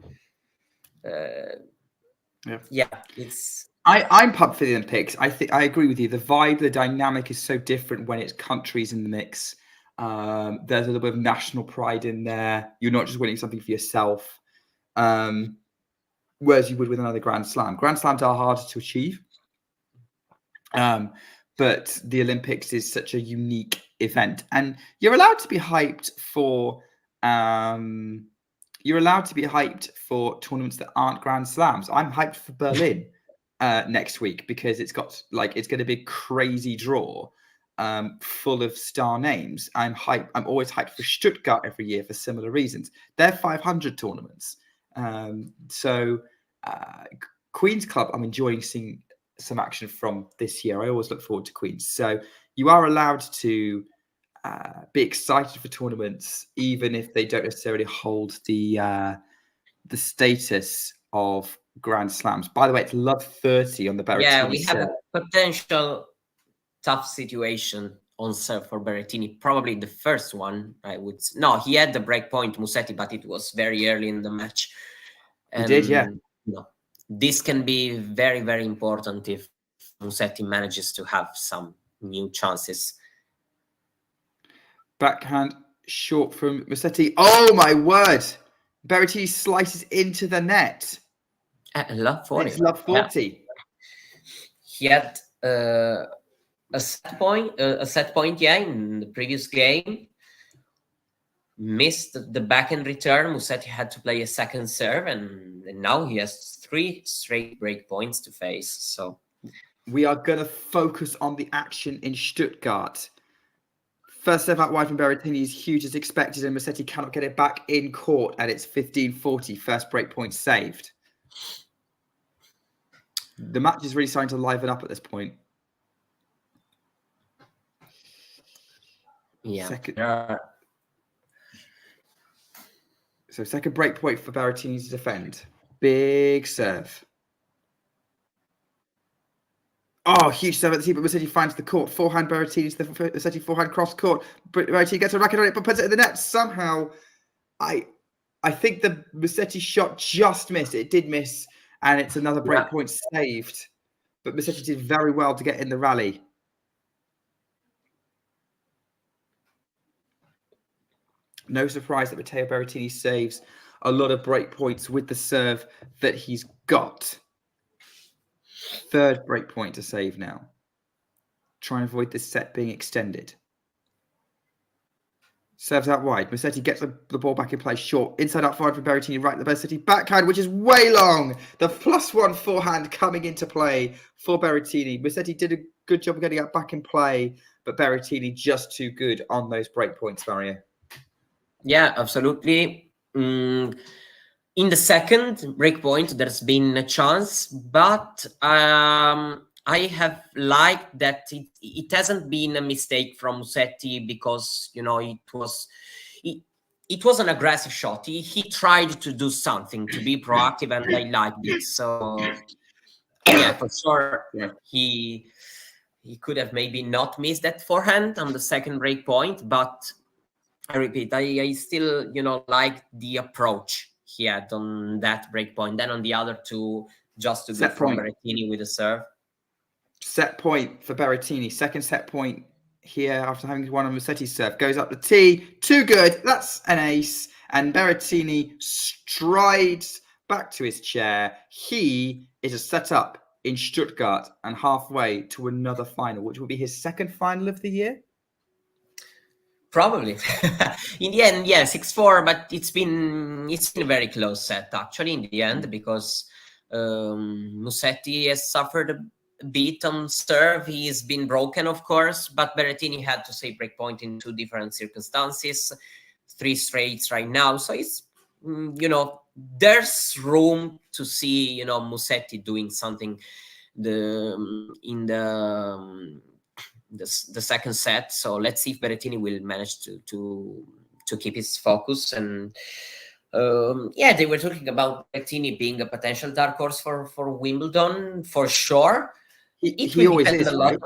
Speaker 2: Yeah, it's.
Speaker 1: I'm pumped for the Olympics. I think I agree with you. The vibe, the dynamic is so different when it's countries in the mix. There's a little bit of national pride in there. You're not just winning something for yourself, whereas you would with another Grand Slam. Grand Slams are harder to achieve, but the Olympics is such a unique event, and you're allowed to be hyped for. You're allowed to be hyped for tournaments that aren't Grand Slams. I'm hyped for Berlin. Next week, because it's going to be a crazy draw full of star names. I'm always hyped for Stuttgart every year for similar reasons. They're 500 tournaments. Queen's Club, I'm enjoying seeing some action from this year. I always look forward to Queen's. So you are allowed to be excited for tournaments, even if they don't necessarily hold the status of Grand Slams. By the way, it's love 30 on the Berrettini.
Speaker 2: Yeah, we have a potential tough situation on serve for Berrettini. Probably the first one, I would. No, he had the break point, Musetti, but it was very early in the match.
Speaker 1: And, he did, yeah.
Speaker 2: This can be very, very important if Musetti manages to have some new chances.
Speaker 1: Backhand short from Musetti. Oh my word! Berrettini slices into the net.
Speaker 2: Love 40.
Speaker 1: It's love 40.
Speaker 2: Yeah. He had a set point, in the previous game. Missed the backhand return. Musetti had to play a second serve, and now he has 3 straight break points to face. So
Speaker 1: we are going to focus on the action in Stuttgart. First serve out wide from Berrettini is huge as expected, and Musetti cannot get it back in court, and it's 15-40. First break point saved. The match is really starting to liven up at this point.
Speaker 2: Yeah.
Speaker 1: So second break point for Berrettini to defend. Big serve. Oh, huge serve at the tee, but Musetti finds the court. Forehand Berrettini to the Musetti forehand cross court. Berrettini gets a racket on it, but puts it in the net. Somehow, I think the Musetti shot just missed. It did miss, and it's another break point saved. But Musetti did very well to get in the rally. No surprise that Matteo Berrettini saves a lot of break points with the serve that he's got. Third break point to save now. Try and avoid this set being extended. Serves out wide. Musetti gets the ball back in play. Short. Inside out forward for Berrettini. Right, the Musetti backhand, which is way long. The +1 forehand coming into play for Berrettini. Musetti did a good job of getting that back in play, but Berrettini just too good on those break points, Mario.
Speaker 2: Yeah, absolutely. In the second break point, there's been a chance, but I have liked that it hasn't been a mistake from Musetti, because it was an aggressive shot. He tried to do something to be proactive, and I liked it. So yeah, for sure,
Speaker 1: Yeah.
Speaker 2: he could have maybe not missed that forehand on the second break point, but I repeat, I still like the approach he had on that break point. Then on the other two, just to go
Speaker 1: Set
Speaker 2: from
Speaker 1: point.
Speaker 2: Berrettini with a serve.
Speaker 1: Set point for Berrettini. Second set point here after having won on Musetti's serve. Goes up the tee. Too good. That's an ace. And Berrettini strides back to his chair. He is a set up in Stuttgart and halfway to another final, which will be his second final of the year.
Speaker 2: Probably. In the end, yeah, 6-4, but it's been a very close set actually in the end, because Musetti has suffered a bit on serve. He's been broken, of course, but Berrettini had to say break point in 2 different circumstances, 3 straights right now. So it's there's room to see Musetti doing something in the second set. So let's see if Berrettini will manage to keep his focus. And yeah, they were talking about Berrettini being a potential dark horse for Wimbledon, for sure.
Speaker 1: He always is, right?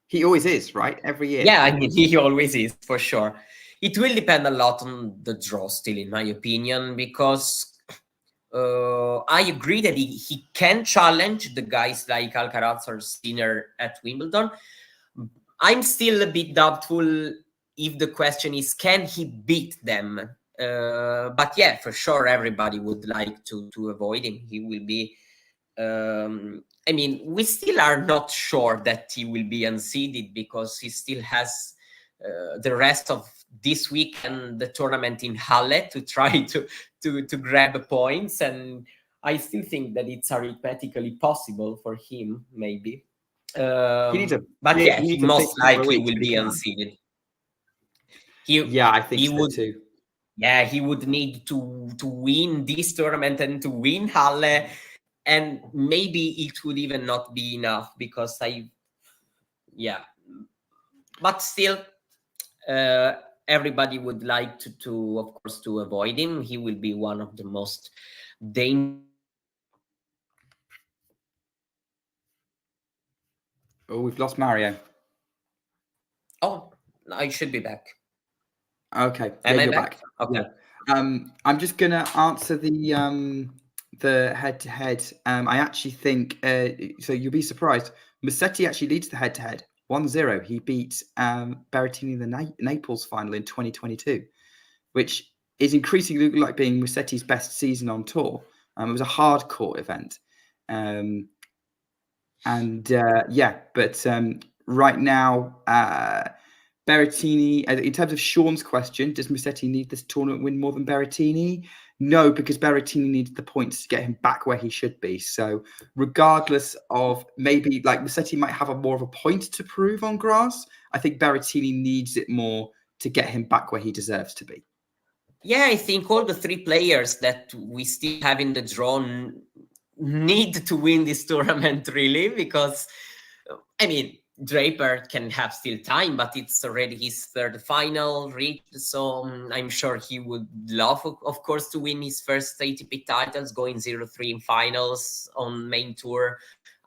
Speaker 1: He always is, right? Every year.
Speaker 2: Yeah, I mean, he always is, for sure. It will depend a lot on the draw still, in my opinion, because I agree that he can challenge the guys like Alcaraz or Sinner at Wimbledon. I'm still a bit doubtful if the question is, can he beat them? But yeah, for sure, everybody would like to avoid him. He will be... I mean, we still are not sure that he will be unseeded, because he still has the rest of this week and the tournament in Halle to try to grab points, and I still think that it's arithmetically possible for him, maybe. But yeah, he most likely will be unseeded.
Speaker 1: I think so too.
Speaker 2: Yeah, he would need to win this tournament and to win Halle, and maybe it would even not be enough, because but still, everybody would like to of course to avoid him. He will be one of the most dangerous.
Speaker 1: Oh, we've lost Mario.
Speaker 2: Oh, I should be back.
Speaker 1: Okay,
Speaker 2: am I
Speaker 1: you're
Speaker 2: back? Okay.
Speaker 1: I'm just gonna answer the head-to-head. I actually think so. You'll be surprised. Musetti actually leads the head-to-head 1-0. He beat Berrettini in the Naples final in 2022, which is increasingly like being Musetti's best season on tour. It was a hard court event, but right now, Berrettini, in terms of Sean's question, does Musetti need this tournament win more than Berrettini? No, because Berrettini needs the points to get him back where he should be. So regardless of, maybe like Musetti might have more of a point to prove on grass, I think Berrettini needs it more to get him back where he deserves to be.
Speaker 2: Yeah, I think all the 3 players that we still have in the draw need to win this tournament, really, because, I mean, Draper can have still time, but it's already his 3rd final reached, so I'm sure he would love, of course, to win his first ATP titles, going 0-3 in finals on main tour.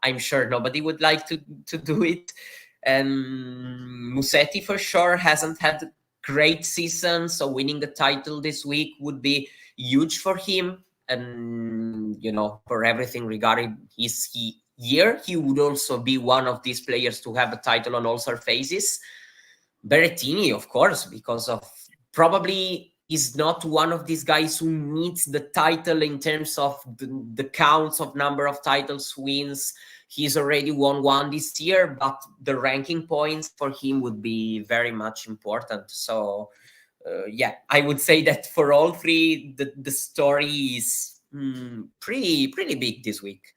Speaker 2: I'm sure nobody would like to do it. And Musetti, for sure, hasn't had a great season, so winning the title this week would be huge for him. And, for everything regarding his year, he would also be one of these players to have a title on all surfaces. Berrettini, of course, because of probably is not one of these guys who needs the title in terms of the counts of number of titles, wins. He's already won one this year, but the ranking points for him would be very much important. So yeah, I would say that for all three, the story is pretty big this week.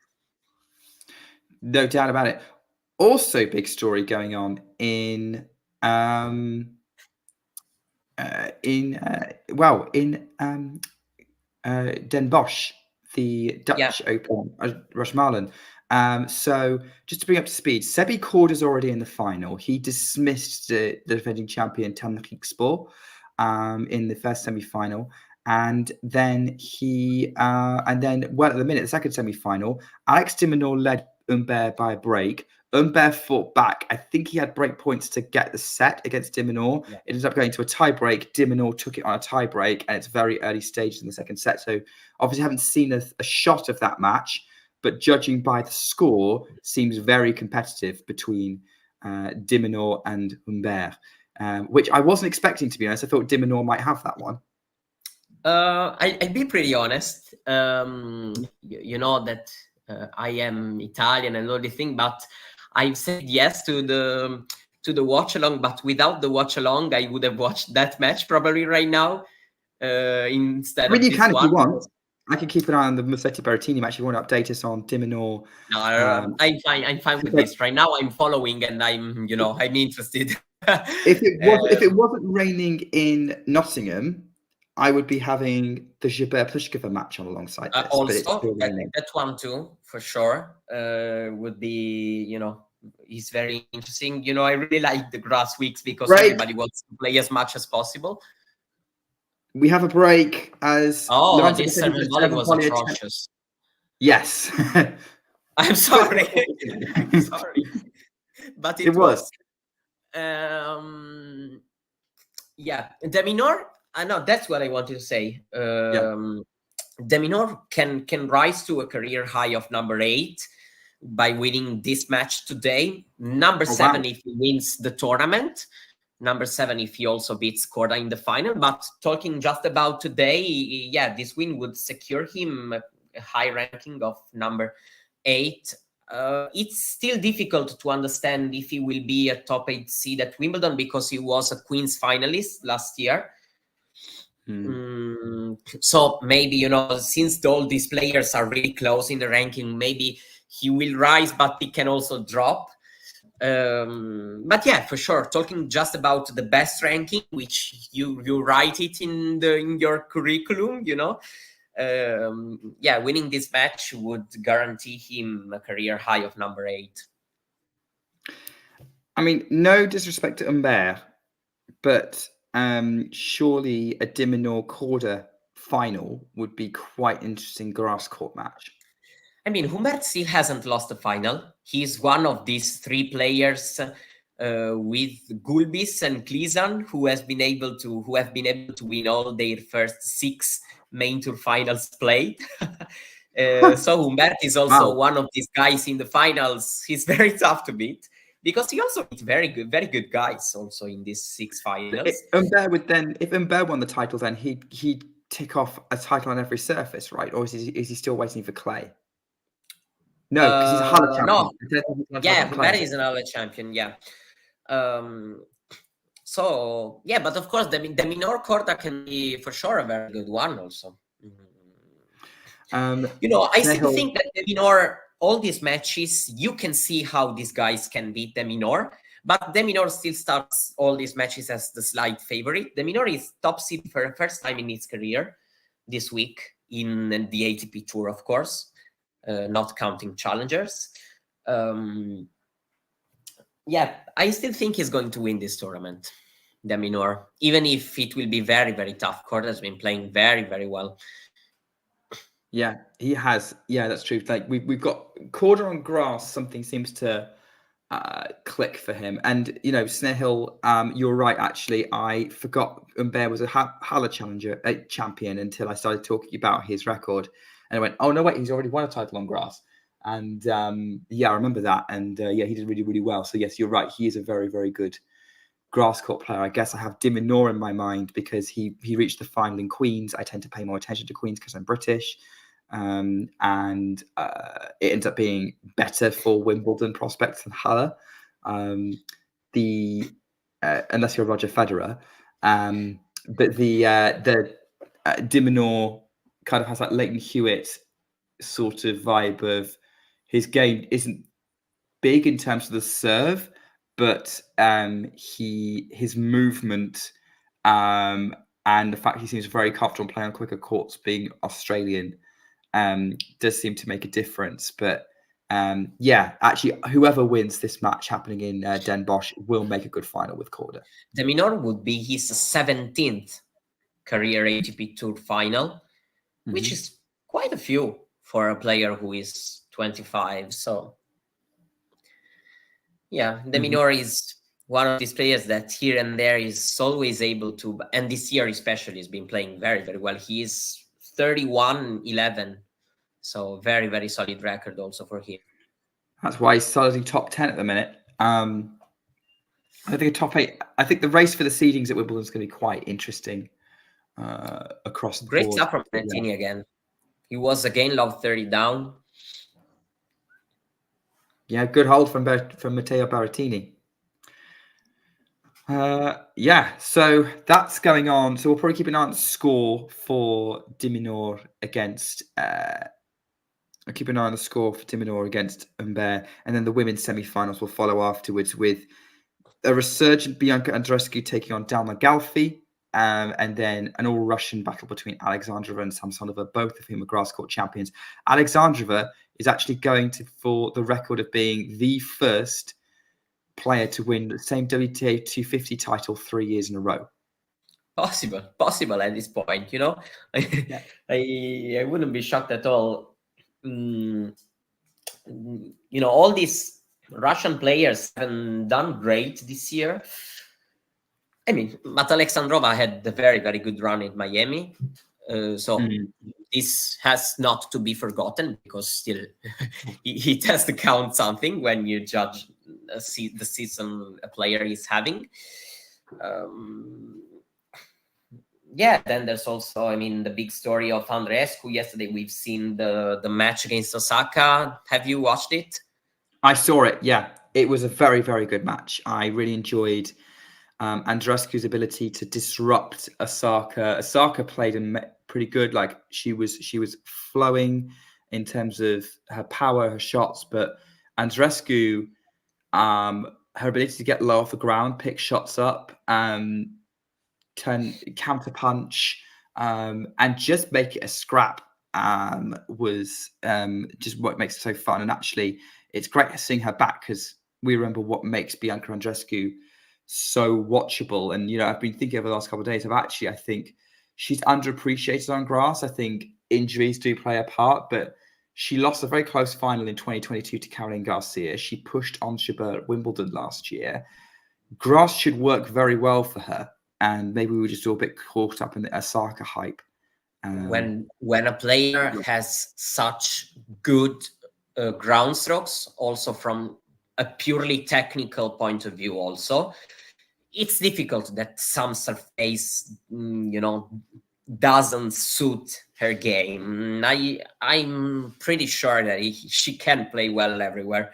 Speaker 1: No doubt about it. Also, big story going on in Den Bosch, the Dutch Open, Rosmalen. So just to bring up to speed, Sebi Korda's already in the final. He dismissed the defending champion Tanrik Spor in the first semi-final. And then at the minute, the second semi-final, Alex de Minaur led Humbert by a break. Humbert fought back. I think he had break points to get the set against de Minaur.
Speaker 2: Yeah.
Speaker 1: It ended up going to a tie break. De Minaur took it on a tie break, and it's very early stages in the second set. So obviously, I haven't seen a shot of that match, but judging by the score, seems very competitive between de Minaur and Humbert, which I wasn't expecting, to be honest. I thought de Minaur might have that one.
Speaker 2: I'd be pretty honest. You know that I am Italian and all the thing, but I've said yes to the watch along. But without the watch along, I would have watched that match probably right now instead.
Speaker 1: I mean,
Speaker 2: of
Speaker 1: you
Speaker 2: this
Speaker 1: can
Speaker 2: one.
Speaker 1: if you want. I can keep an eye on the Musetti Berrettini match. If you want to update us on de Minaur.
Speaker 2: No, I'm fine. I'm fine with this right now. I'm following and I'm interested.
Speaker 1: If it wasn't raining in Nottingham, I would be having the Gilbert Pliskova match on alongside this.
Speaker 2: Also,
Speaker 1: but it's still raining.
Speaker 2: that one too, for sure, would be, it's very interesting. I really like the grass weeks because everybody wants to play as much as possible.
Speaker 1: We have a break as
Speaker 2: Lorenzo, this serve volley was atrocious.
Speaker 1: Yes.
Speaker 2: I'm sorry. I'm sorry. But it was. Yeah, de Minaur. I know that's what I wanted to say. De Minaur can rise to a career high of number 8 by winning this match today. Number 7 if he wins the tournament. Number 7 if he also beats Korda in the final. But talking just about today, this win would secure him a high ranking of number 8. It's still difficult to understand if he will be a top 8 seed at Wimbledon because he was a Queen's finalist last year. So maybe, since all these players are really close in the ranking, maybe he will rise, but he can also drop. But yeah, for sure, talking just about the best ranking, which you write it in your curriculum, winning this match would guarantee him a career high of number 8.
Speaker 1: I mean, no disrespect to Humbert, but surely a de Minaur Korda final would be quite interesting grass court match.
Speaker 2: I mean, Humbert still hasn't lost a final. He's one of these 3 players with Gulbis and Klizan who have been able to win all their first 6 main tour finals played. So Humbert is also one of these guys in the finals. He's very tough to beat because he also beat very good guys also in these 6 finals.
Speaker 1: If Humbert won the title, then he'd tick off a title on every surface, right? Or is he still waiting for clay? No, because he's a Halle champion.
Speaker 2: No. Yeah, Humbert is another champion. Yeah. So yeah, but of course, the Minaur Korda can be for sure a very good one also. I still think that de Minaur, all these matches, you can see how these guys can beat de Minaur, but de Minaur still starts all these matches as the slight favorite. De Minaur is top seed for the first time in his career this week in the ATP Tour, of course. Not counting challengers. I still think he's going to win this tournament, de Minaur, even if it will be very, very tough. Korda has been playing very, very well.
Speaker 1: Yeah, he has. Yeah, that's true. Like we've got Korda on grass. Something seems to click for him. And Snehil, you're right. Actually, I forgot Humbert was a Halle champion until I started talking about his record. And I went, oh, no, wait, he's already won a title on grass. And I remember that. And he did really, really well. So, yes, you're right. He is a very, very good grass court player. I guess I have de Minaur in my mind because he reached the final in Queens. I tend to pay more attention to Queens because I'm British. and it ends up being better for Wimbledon prospects than Halle. Unless you're Roger Federer, but the de Minaur kind of has that Leighton Hewitt sort of vibe of his game isn't big in terms of the serve, but his movement and the fact he seems very comfortable playing on quicker courts, being Australian, does seem to make a difference. But actually, whoever wins this match happening in Den Bosch will make a good final with Korda.
Speaker 2: De Minaur would be his 17th career ATP Tour final, which is quite a few for a player who is 25. So, yeah, De Minaur is one of these players that here and there is always able to, and this year especially, has been playing very, very well. He is 31-11. So very, very solid record also for him.
Speaker 1: That's why he's solidly top 10 at the minute. I think a top 8. I think the race for the seedings at Wimbledon is going to be quite interesting across the
Speaker 2: board. Great stuff from Berrettini again. He was again love 30 down.
Speaker 1: Yeah, good hold from Matteo Berrettini. So that's going on. So we'll probably keep an eye on the score for de Minaur against. I'll keep an eye on the score for de Minaur against Humbert, and then the women's semi-finals will follow afterwards with a resurgent Bianca Andreescu taking on Dalma Galfi, and then an all-Russian battle between Alexandrova and Samsonova, both of whom are grass court champions. Alexandrova is actually going for the record of being the first player to win the same WTA 250 title 3 years in a row.
Speaker 2: Possible at this point, I wouldn't be shocked at all. All these Russian players haven't done great this year. I mean, but Alexandrova had a very, very good run in Miami. This has not to be forgotten, because still it has to count something when you judge the season a player is having. Then there's also, the big story of Andreescu. Yesterday we've seen the match against Osaka. Have you watched it?
Speaker 1: I saw it, yeah. It was a very, very good match. I really enjoyed Andreescu's ability to disrupt Osaka. Osaka played pretty good. Like she was flowing in terms of her power, her shots, but Andreescu, her ability to get low off the ground, pick shots up, turn counter punch, and just make it a scrap was just what makes it so fun. And actually, it's great seeing her back, because we remember what makes Bianca Andreescu so watchable. And I've been thinking over the last couple of days of I think she's underappreciated on grass. I think injuries do play a part, but she lost a very close final in 2022 to Caroline Garcia. She pushed on Jabeur at Wimbledon last year. Grass should work very well for her. And maybe we were just all a bit caught up in the Osaka hype.
Speaker 2: When a player has such good ground strokes, also from a purely technical point of view, also, it's difficult that some surface, doesn't suit her game. I'm pretty sure that she can play well everywhere.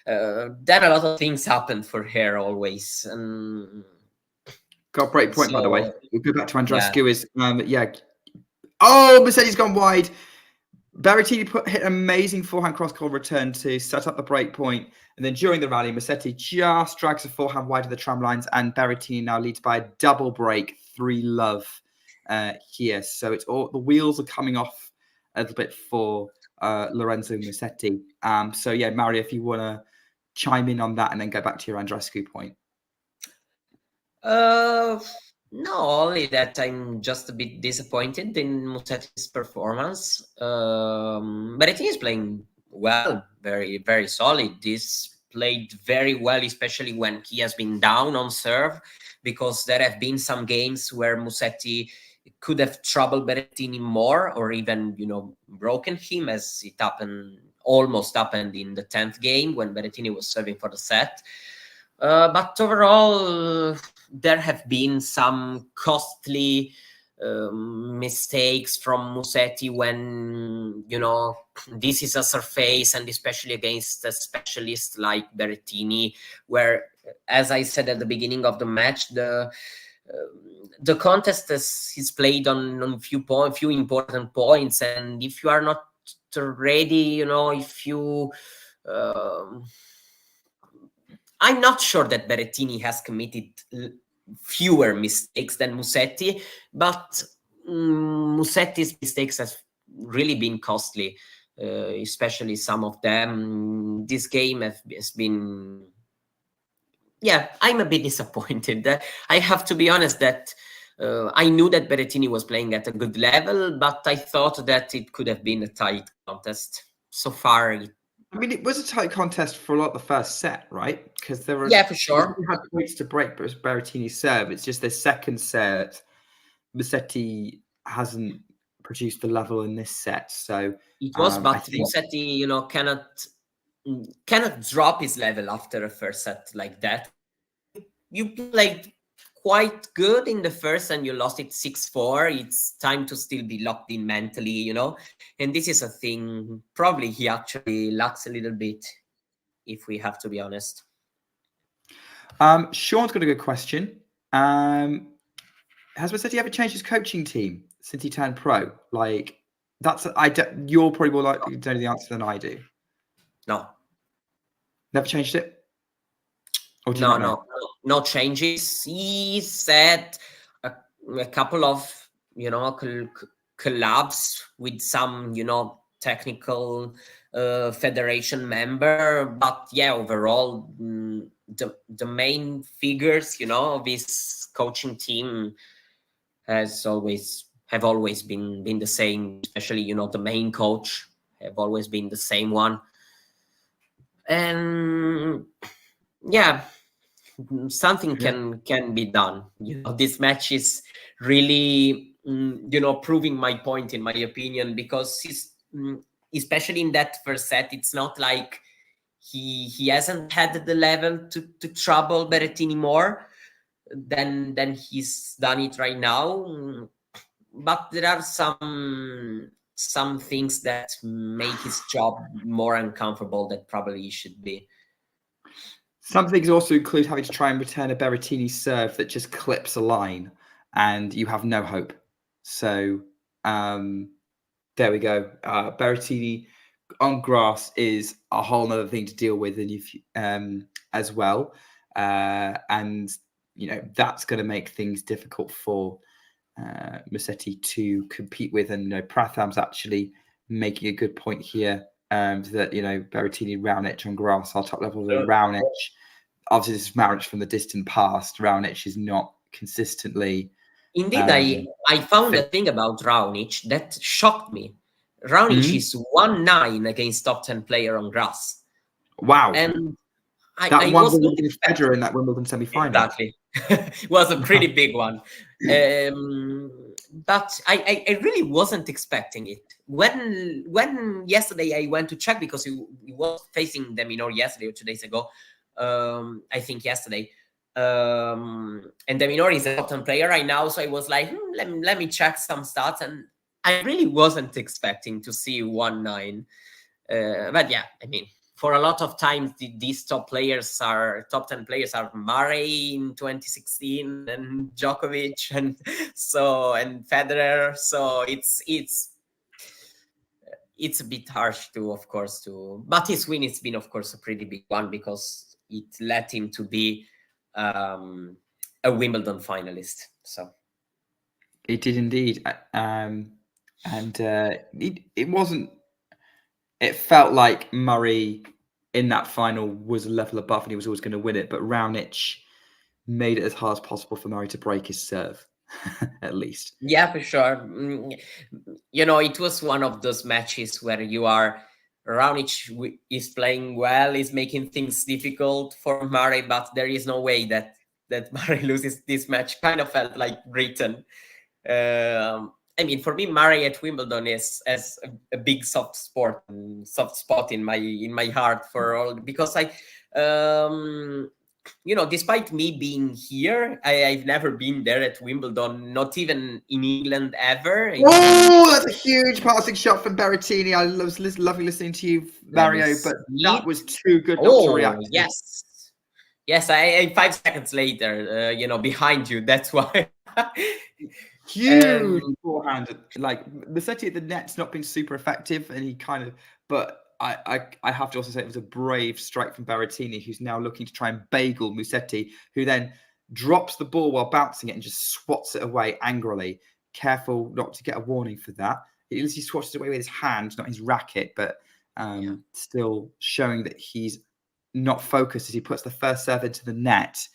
Speaker 2: Then a lot of things happen for her always.
Speaker 1: Got a break point, by the way. We'll go back to Andreescu. Oh, Musetti's gone wide. Berrettini hit an amazing forehand cross-court return to set up the break point. And then during the rally, Musetti just drags a forehand wide of the tram lines, and Berrettini now leads by a double break, 3-love here. So it's all the wheels are coming off a little bit for Lorenzo Musetti. Mario, if you want to chime in on that and then go back to your Andreescu point.
Speaker 2: No, only that I'm just a bit disappointed in Musetti's performance. Berrettini is playing well, very, very solid. This played very well, especially when he has been down on serve, because there have been some games where Musetti could have troubled Berrettini more, or even, broken him, as it almost happened in the 10th game when Berrettini was serving for the set. But overall, there have been some costly mistakes from Musetti when, you know, this is a surface, and especially against a specialist like Berrettini, where, as I said at the beginning of the match, the contest is played on few important points, and if you are not ready, you know, if you I'm not sure that Berrettini has committed fewer mistakes than Musetti, but Musetti's mistakes have really been costly, especially some of them. This game has been, yeah, I'm a bit disappointed. I have to be honest that I knew that Berrettini was playing at a good level, but I thought that it could have been a tight contest. So far,
Speaker 1: I mean, it was a tight contest for a lot of the first set, right? Because there was,
Speaker 2: yeah, for sure,
Speaker 1: we had points to break, but it was Berrettini's serve. It's just the second set, Musetti hasn't produced the level in this set. So
Speaker 2: it was, but
Speaker 1: I think
Speaker 2: Musetti, you know, cannot drop his level after a first set like that. You played quite good in the first and you lost it 6-4. It's time to still be locked in mentally, you know, and this is a thing probably he actually lacks a little bit, if we have to be honest.
Speaker 1: Sean's got a good question. Has Musetti ever changed his coaching team since he turned pro? Like, you're probably more likely to know the answer than I do.
Speaker 2: No.
Speaker 1: Never changed it? Or do you not know?
Speaker 2: No changes. He said a couple of, you know, collabs with some, you know, technical federation member, but yeah, overall the main figures, you know, of his coaching team have always been the same, especially, you know, the main coach have always been the same one. And yeah, something can be done. You know, this match is really, you know, proving my point, in my opinion, because he's, especially in that first set, it's not like he hasn't had the level to trouble Berrettini more than he's done it right now. But there are some things that make his job more uncomfortable that probably he should be.
Speaker 1: Some things also include having to try and return a Berrettini serve that just clips a line, and you have no hope. So there we go. Berrettini on grass is a whole other thing to deal with, and as well, and you know that's going to make things difficult for Musetti to compete with. And you know, Pratham's actually making a good point here. That, you know, Berrettini, Raonic on grass are top level. Raonic, obviously, this is Raonic from the distant past. Raonic is not consistently.
Speaker 2: Indeed, I found a thing about Raonic that shocked me. Raonic is 1-9 against top 10 player on grass.
Speaker 1: Wow!
Speaker 2: And
Speaker 1: I was against Federer in that Wimbledon semi-final.
Speaker 2: Exactly, it was a pretty big one. But I really wasn't expecting it. When yesterday I went to check, because he was facing De Minaur yesterday or 2 days ago, I think yesterday, and De Minaur is a top 10 player right now, so I was like, let me check some stats, and I really wasn't expecting to see 1-9. But yeah, I mean, for a lot of times these top 10 players are Murray in 2016 and Djokovic and Federer. So it's a bit harsh of course, but his win has been, of course, a pretty big one, because it led him to be a Wimbledon finalist. So
Speaker 1: it did indeed, and it wasn't. It felt like Murray in that final was a level above and he was always going to win it. But Raonic made it as hard as possible for Murray to break his serve, at least.
Speaker 2: Yeah, for sure. You know, it was one of those matches where Raonic is playing well, is making things difficult for Murray, but there is no way that Murray loses this match. Kind of felt like written. I mean, for me, Murray at Wimbledon is as a big soft spot in my heart for all, because despite me being here, I've never been there at Wimbledon, not even in England ever.
Speaker 1: Oh, that's a huge passing shot from Berrettini. I was lovely listening to you, Mario, but that was too good not to react to.
Speaker 2: Yes, I 5 seconds later, behind you. That's why.
Speaker 1: Huge forehand. Like, Musetti at the net's not been super effective, and he kind of, but I have to also say it was a brave strike from Berrettini, who's now looking to try and bagel Musetti, who then drops the ball while bouncing it and just swats it away angrily. Careful not to get a warning for that. He swats it away with his hand, not his racket, but still showing that he's not focused as he puts the first serve into the net.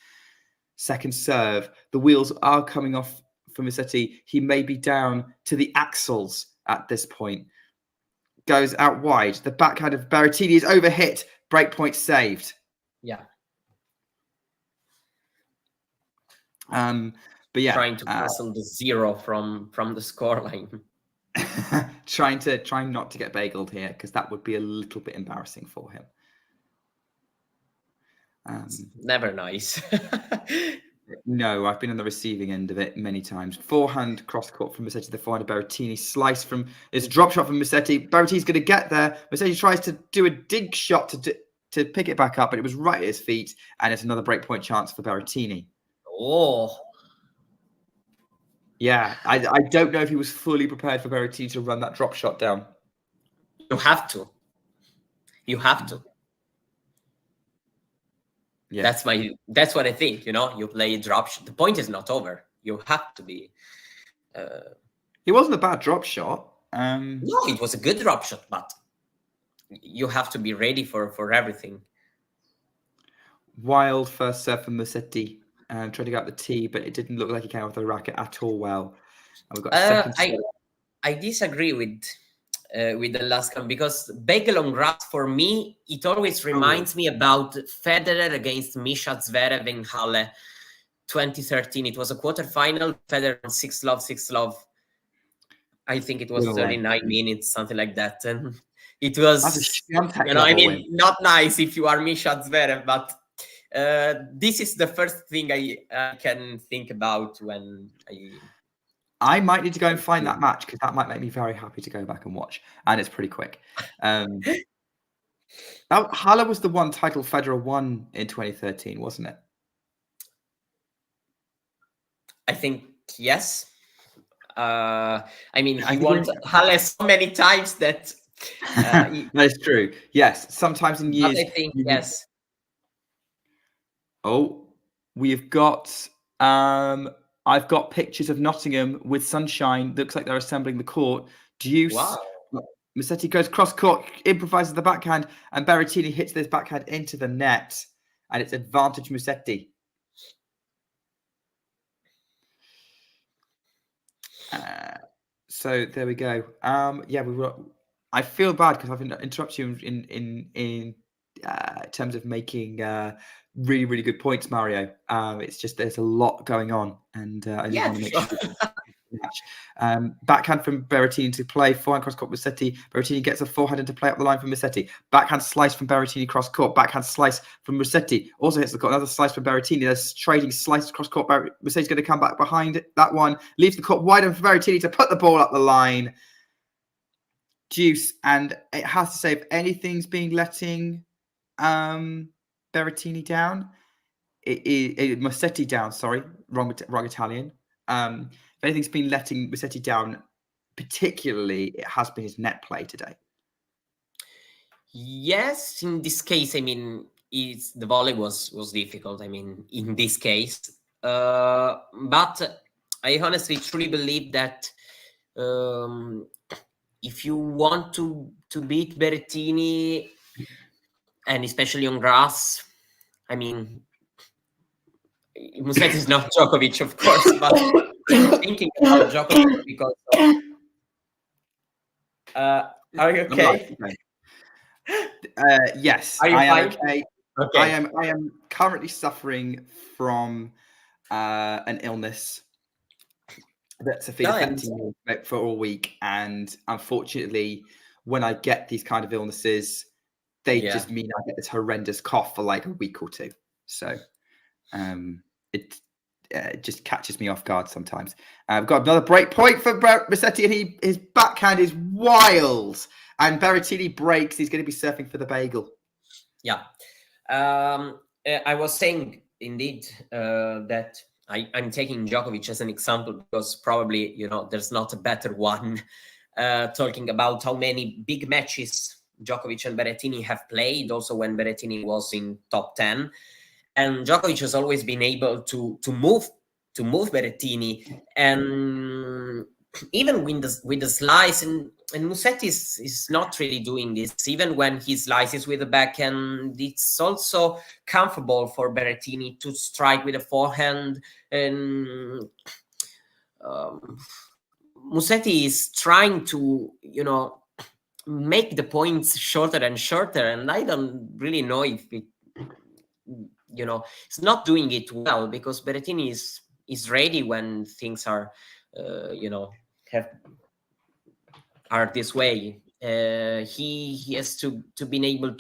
Speaker 1: Second serve, the wheels are coming off for Musetti. He may be down to the axles at this point. Goes out wide. The backhand of Berrettini is overhit. Breakpoint saved.
Speaker 2: Yeah.
Speaker 1: But yeah,
Speaker 2: trying to cancel the 0 from the scoreline.
Speaker 1: trying not to get bageled here, because that would be a little bit embarrassing for him.
Speaker 2: Never nice.
Speaker 1: No, I've been on the receiving end of it many times. Forehand cross court from Musetti, the forehand of Berrettini. Slice from it's a drop shot from Musetti. Berrettini's going to get there. Musetti tries to do a dig shot to pick it back up, but it was right at his feet, and it's another breakpoint chance for Berrettini.
Speaker 2: Oh,
Speaker 1: yeah. I don't know if he was fully prepared for Berrettini to run that drop shot down.
Speaker 2: You have to. Yeah. That's what I think. You play a drop shot. The point is not over. You have to be.
Speaker 1: It wasn't a bad drop shot.
Speaker 2: No, it was a good drop shot, but you have to be ready for everything.
Speaker 1: Wild first serve from Musetti, trying to get out the tee, but it didn't look like he came off the racket at all well. And we've got a second.
Speaker 2: I disagree with the last one, because bagel on grass, for me, it always reminds me about Federer against Misha Zverev in Halle 2013. It was a quarterfinal. Federer on 6-love. I think it was 39 minutes, something like that. And it was, not nice if you are Misha Zverev, but this is the first thing I can think about when
Speaker 1: I might need to go and find that match, because that might make me very happy to go back and watch. And it's pretty quick. Halle was the one title Federer won in 2013, wasn't it?
Speaker 2: I think, yes. He won Halle so many times that...
Speaker 1: That's true. Yes. Sometimes in years...
Speaker 2: But I think, yes.
Speaker 1: Oh, we've got... I've got pictures of Nottingham with sunshine. Looks like they're assembling the court. Deuce.
Speaker 2: Wow.
Speaker 1: Musetti goes cross court, improvises the backhand, and Berrettini hits this backhand into the net. And it's advantage Musetti. So there we go. I feel bad because I've interrupted you in terms of making really, really good points, Mario. It's just there's a lot going on, and I just want to make sure. Backhand from Berrettini to play. Forehand cross court Musetti. Berrettini gets a forehand into play up the line from Musetti. Backhand slice from Berrettini cross court. Backhand slice from Musetti. Also hits the court. Another slice from Berrettini. There's trading slice cross court. Musetti's going to come back behind that one. Leaves the court wide open for Berrettini to put the ball up the line. Deuce, and it has to say, if anything's been letting Berrettini down, Musetti down. Sorry, wrong Italian. If anything's been letting Musetti down, particularly, it has been his net play today.
Speaker 2: Yes, in this case, the volley was difficult. In this case, but I honestly truly believe that if you want to beat Berrettini, and especially on grass, Musetti is not Djokovic, of course, but I'm thinking about Djokovic because are you okay?
Speaker 1: Yes,
Speaker 2: are you
Speaker 1: I am
Speaker 2: fine?
Speaker 1: okay.
Speaker 2: Okay.
Speaker 1: I am currently suffering from an illness that's affecting me for all week, and unfortunately, when I get these kind of illnesses, they just mean I get this horrendous cough for like a week or two. So It just catches me off guard sometimes. I've got another break point for Musetti, and his backhand is wild. And Berrettini breaks. He's going to be surfing for the bagel.
Speaker 2: Yeah. I was saying, indeed, that I'm taking Djokovic as an example because probably, there's not a better one. Talking about how many big matches Djokovic and Berrettini have played, also when Berrettini was in top 10. And Djokovic has always been able to move Berrettini, and even with the slice, and Musetti is not really doing this. Even when he slices with the backhand, it's also comfortable for Berrettini to strike with a forehand. And Musetti is trying to, make the points shorter and shorter, and I don't really know if it, it's not doing it well, because Berrettini is ready when things are, are this way. He has to be able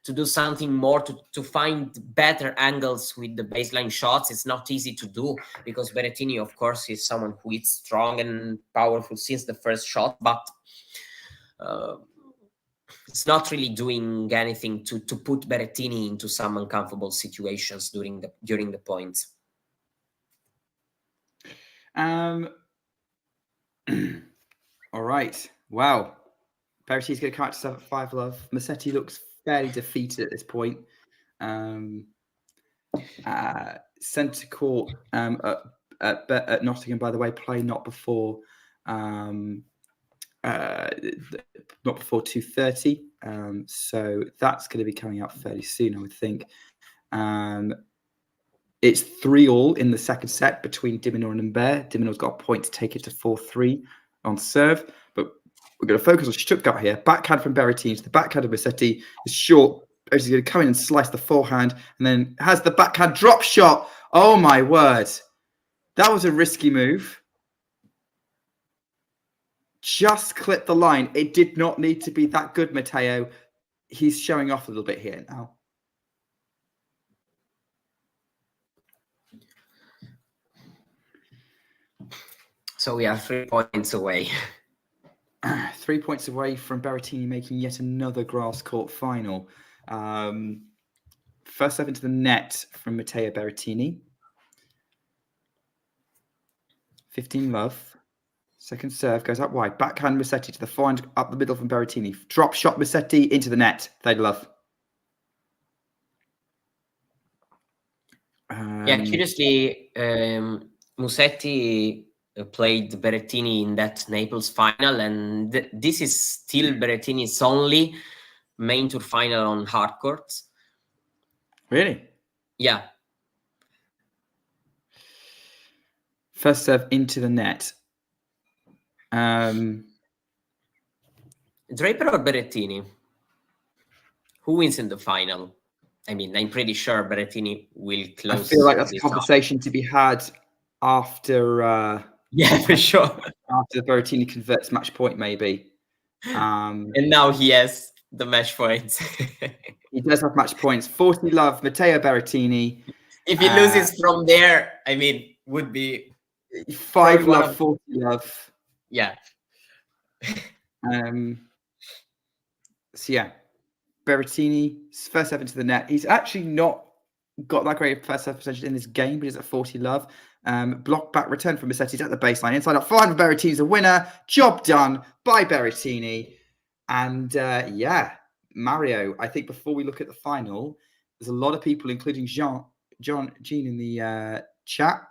Speaker 2: to do something more, to find better angles with the baseline shots. It's not easy to do, because Berrettini, of course, is someone who is strong and powerful since the first shot, but it's not really doing anything to put Berrettini into some uncomfortable situations during the points.
Speaker 1: All right. Wow. Berrettini's going to catch yourself at 5-love. Musetti looks fairly defeated at this point. Centre court at Nottingham, by the way, play not before 2:30. So that's going to be coming out fairly soon, I would think. It's 3-all in the second set between de Minaur and Humbert. De Minaur's got a point to take it to 4-3 on serve, but we're going to focus on Stuttgart here. Backhand from Berrettini to the backhand of Musetti is short. He's going to come in and slice the forehand, and then has the backhand drop shot. Oh my word. That was a risky move. Just clipped the line. It did not need to be that good, Matteo. He's showing off a little bit here now.
Speaker 2: So we are 3 points away.
Speaker 1: 3 points away from Berrettini making yet another grass court final. First serve into the net from Matteo Berrettini. 15-love. Second serve goes up wide. Backhand Musetti to the forehand up the middle from Berrettini. Drop shot Musetti into the net. 30-love.
Speaker 2: Curiously, Musetti played Berrettini in that Naples final, and this is still Berrettini's only main tour final on hard courts.
Speaker 1: Really?
Speaker 2: Yeah.
Speaker 1: First serve into the net.
Speaker 2: Draper or Berrettini? Who wins in the final? I mean, I'm pretty sure Berrettini will close.
Speaker 1: I feel like that's a conversation to be had after.
Speaker 2: Yeah, for sure.
Speaker 1: After Berrettini converts match point, maybe.
Speaker 2: And now he has the match points.
Speaker 1: He does have match points. 40-love, Matteo Berrettini.
Speaker 2: If he loses from there, I mean, would be
Speaker 1: 5-love, 40-love.
Speaker 2: Yeah.
Speaker 1: So yeah, Berrettini's first serve into the net. He's actually not got that great first serve percentage in this game, but he's at 40-love. Block back return from Musetti's at the baseline. Inside up 5 Berrettini's a winner. Job done by Berrettini. And yeah, Mario, I think before we look at the final, there's a lot of people, including Jean in the chat.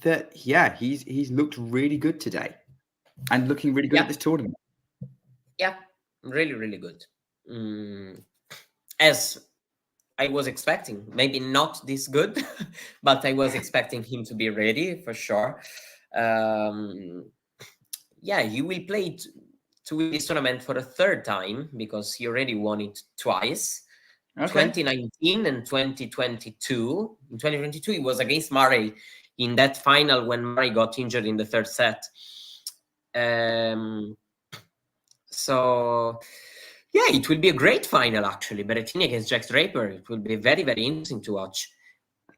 Speaker 1: That yeah, he's looked really good today, and looking really good at this tournament.
Speaker 2: Yeah, really, really good. As I was expecting, maybe not this good, but I was expecting him to be ready for sure. Yeah, he will play to win this tournament for a third time, because he already won it twice. Okay. 2019 and 2022. In 2022, he was against Murray in that final when Murray got injured in the third set. So Yeah, it will be a great final, actually. Berrettini against Jack Draper. It will be very, very interesting to watch.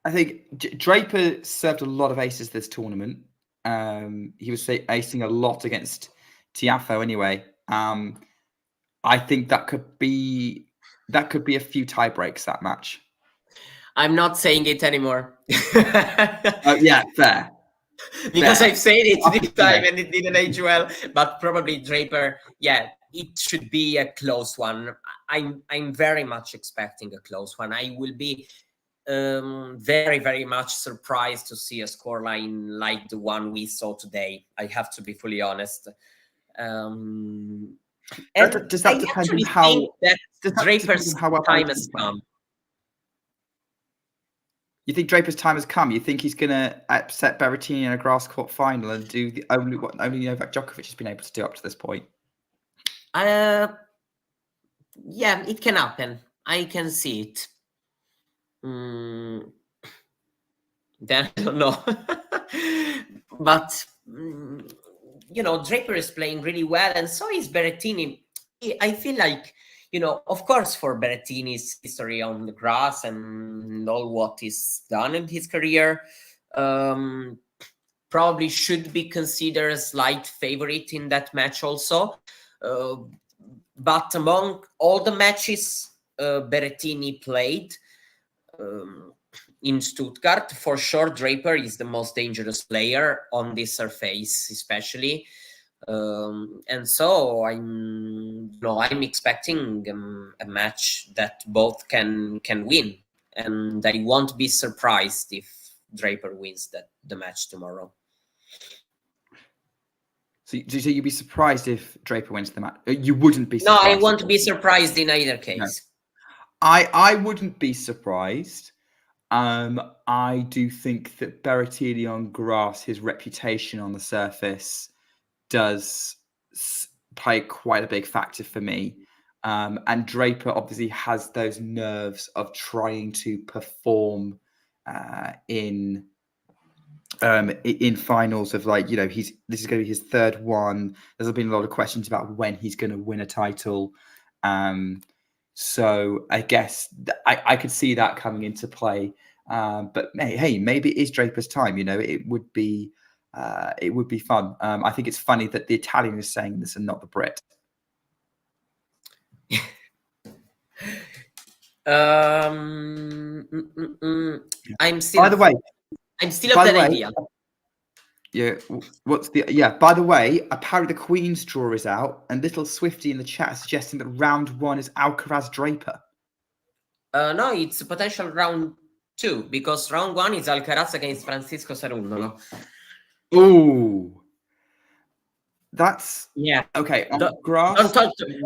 Speaker 1: I think Draper served a lot of aces this tournament. He was acing a lot against Tiafoe anyway. I think that could be a few tie breaks, that match.
Speaker 2: I'm not saying it anymore.
Speaker 1: Yeah, fair.
Speaker 2: Because
Speaker 1: Fair.
Speaker 2: I've said it this time and it didn't age well. But probably Draper, yeah, it should be a close one. I'm very much expecting a close one. I will be very, very much surprised to see a scoreline like the one we saw today. I have to be fully honest. And
Speaker 1: does that depend on how
Speaker 2: think that Draper's time has come.
Speaker 1: You think Draper's time has come? You think he's going to upset Berrettini in a grass court final and do the only Novak Djokovic has been able to do up to this point?
Speaker 2: Yeah, it can happen. I can see it. Then I don't know. But Draper is playing really well, and so is Berrettini. I feel like, of course, for Berrettini's history on the grass and all what he's done in his career, probably should be considered a slight favorite in that match also. But among all the matches Berrettini played in Stuttgart, for sure Draper is the most dangerous player on this surface, especially. And so I'm expecting a match that both can win, and I won't be surprised if Draper wins the match tomorrow.
Speaker 1: So you'd be surprised if Draper wins the match? You wouldn't be surprised?
Speaker 2: No, I won't be surprised in either case. No.
Speaker 1: I wouldn't be surprised. I do think that Berrettini on grass, his reputation on the surface, does play quite a big factor for me. And Draper obviously has those nerves of trying to perform in finals of, like, this is going to be his third one. There's been a lot of questions about when he's going to win a title. So I guess I could see that coming into play. But hey, maybe it is Draper's time. It would be fun. I think it's funny that the Italian is saying this and not the Brit.
Speaker 2: I'm still.
Speaker 1: By the way,
Speaker 2: I'm still of that idea.
Speaker 1: Yeah. By the way, apparently the Queen's draw is out, and little Swifty in the chat suggesting that round 1 is Alcaraz Draper. No,
Speaker 2: it's a potential round 2, because round 1 is Alcaraz against Francisco Cerundolo.
Speaker 1: Ooh, that's
Speaker 2: okay.
Speaker 1: Grass.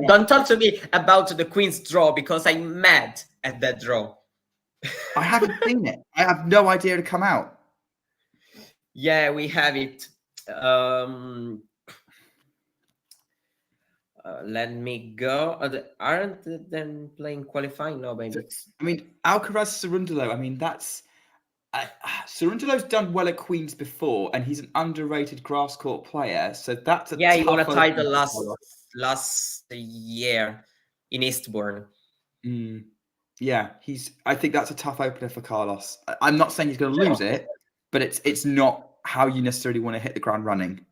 Speaker 2: Don't talk to me about the Queen's draw, because I'm mad at that draw.
Speaker 1: I haven't seen it. I have no idea to come out.
Speaker 2: Yeah, we have it. Let me go. Aren't they playing qualifying? No, baby.
Speaker 1: I mean, Alcaraz Cerundolo. I mean, that's Cerundolo's done well at Queens before, and he's an underrated grass court player. So that's a
Speaker 2: he won a title last year in Eastbourne.
Speaker 1: Yeah, I think that's a tough opener for Carlos. I'm not saying he's going to lose it, but it's not how you necessarily want to hit the ground running.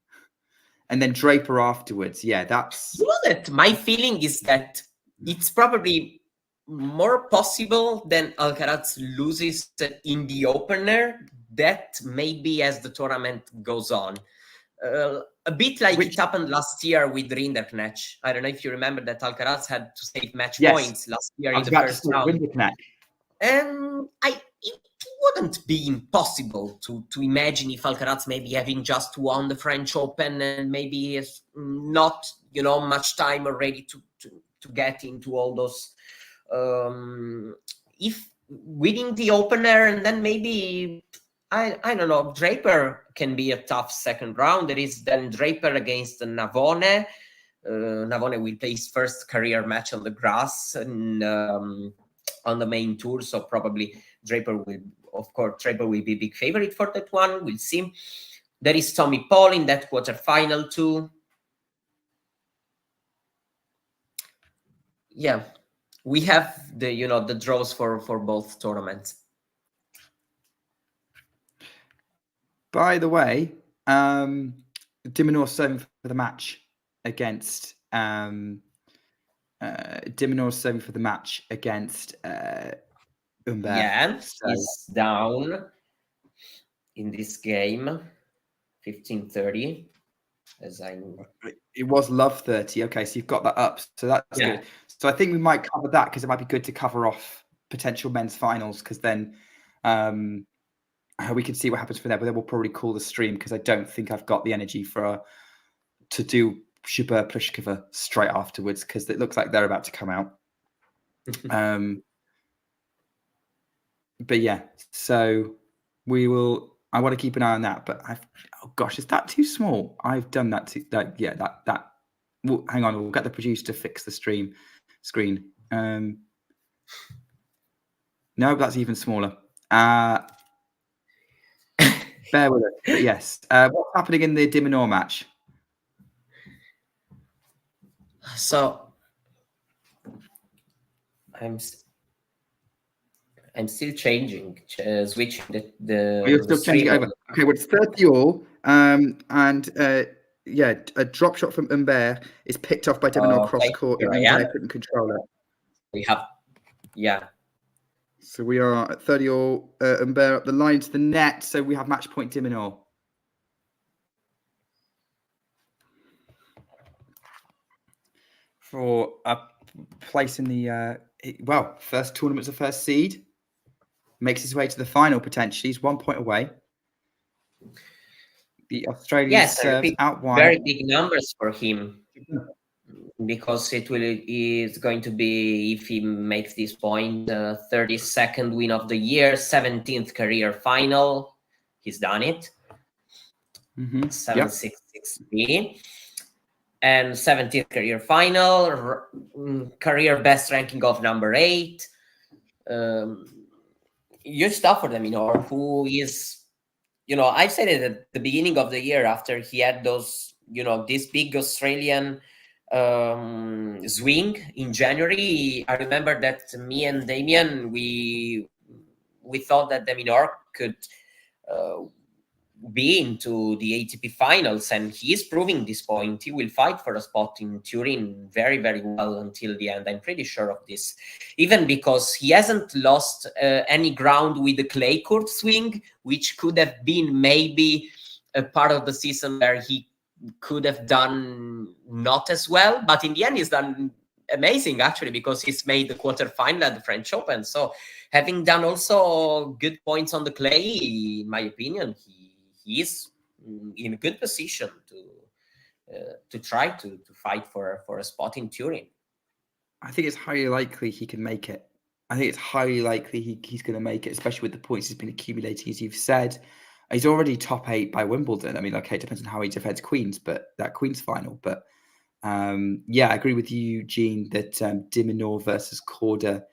Speaker 1: And then Draper afterwards, that's...
Speaker 2: that my feeling is that it's probably more possible than Alcaraz loses in the opener, that maybe as the tournament goes on. A bit like it happened last year with Rinderknecht. I don't know if you remember that Alcaraz had to save match points last year in the first round. And it wouldn't be impossible to imagine if Alcaraz maybe having just won the French Open and maybe has not, much time already to get into all those. If winning the opener and then maybe, I don't know, Draper can be a tough second round. There is then Draper against Navone. Navone will play his first career match on the grass and on the main tour, so probably Draper will be big favorite for that one. We'll see. There is Tommy Paul in that quarterfinal too. yeah, we have the draws for both tournaments.
Speaker 1: By the way, Diminor serving for the match against Diminor serving for the match against Humbert.
Speaker 2: Yeah,
Speaker 1: So
Speaker 2: he's down in this game, 15-30. As
Speaker 1: it was love 30. Okay, so you've got that up. So that's good. So I think we might cover that because it might be good to cover off potential men's finals, because then we can see what happens from there. But then we'll probably call the stream, because I don't think I've got the energy to do Shubert Pliskova straight afterwards, because it looks like they're about to come out. But yeah, so we will. I want to keep an eye on that. But oh gosh, is that too small? I've done that too. That. Well, hang on, we'll get the producer to fix the screen. No, that's even smaller. Bear with it. But yes. What's happening in the Diminor match?
Speaker 2: So I'm still changing, switching the.
Speaker 1: Oh, you're still changing it over. Okay, well, it's 30 all, and yeah, a drop shot from Humbert is picked off by Diminor cross court, and Humbert couldn't control it.
Speaker 2: We have, yeah.
Speaker 1: So we are at 30 all. Humbert up the line to the net, so we have match point Diminor. For a place in the first tournament's a first seed. Makes his way to the final potentially. He's 1 point away. The Australian serves out wide.
Speaker 2: Very big numbers for him, because is going to be, if he makes this point, 32nd win of the year, 17th career final. He's done it. 7.663. And 17th career final, career best ranking of number 8. Huge stuff for Diminor, who is, I said it at the beginning of the year, after he had those, this big Australian swing in January. I remember that me and Damien, we thought that Diminor could be into the ATP finals, and he is proving this point. He will fight for a spot in Turin very, very well until the end. I'm pretty sure of this, even because he hasn't lost any ground with the clay court swing, which could have been maybe a part of the season where he could have done not as well. But in the end, he's done amazing, actually, because he's made the quarterfinal at the French Open. So having done also good points on the clay, in my opinion, he is in a good position to try to fight for a spot in Turin.
Speaker 1: I think it's highly likely he can make it. I think it's highly likely he's going to make it, especially with the points he's been accumulating, as you've said. He's already top 8 by Wimbledon. I mean, okay, it depends on how he defends Queens, but that Queens final. But yeah, I agree with you, Gene, that Diminor versus Korda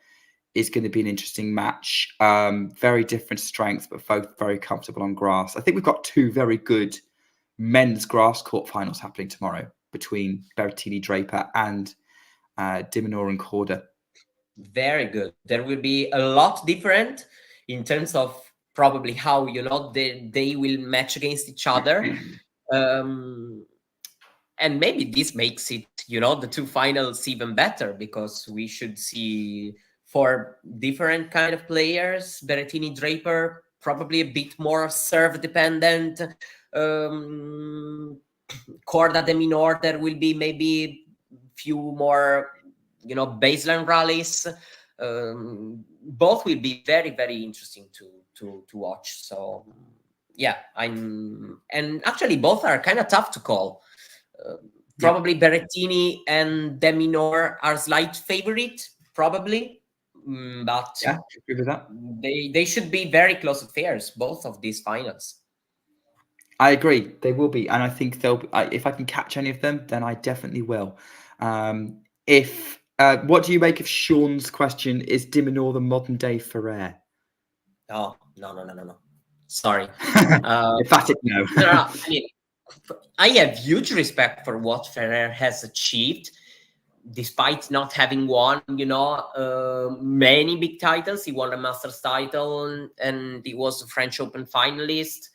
Speaker 1: is going to be an interesting match. Very different strengths, but both very comfortable on grass. I think we've got 2 very good men's grass court finals happening tomorrow between Berrettini, Draper, and Diminor and Korda.
Speaker 2: Very good. There will be a lot different in terms of probably how they will match against each other. And maybe this makes it, the 2 finals even better, because we should see 4 different kind of players. Berrettini, Draper, probably a bit more serve dependent. Korda, Diminor, there will be maybe few more, baseline rallies. Both will be very, very interesting to watch. So yeah, and actually both are kind of tough to call. Probably Berrettini and Diminor are slight favorite, probably. But
Speaker 1: yeah, agree with that.
Speaker 2: They should be very close affairs, both of these finals.
Speaker 1: I agree, they will be, and I think they'll. If I can catch any of them, then I definitely will. What do you make of Sean's question? Is Diminor the modern day Ferrer?
Speaker 2: Oh, no. Sorry.
Speaker 1: Emphatic no.
Speaker 2: I mean, I have huge respect for what Ferrer has achieved, despite not having won, many big titles. He won a Masters title and he was a French Open finalist.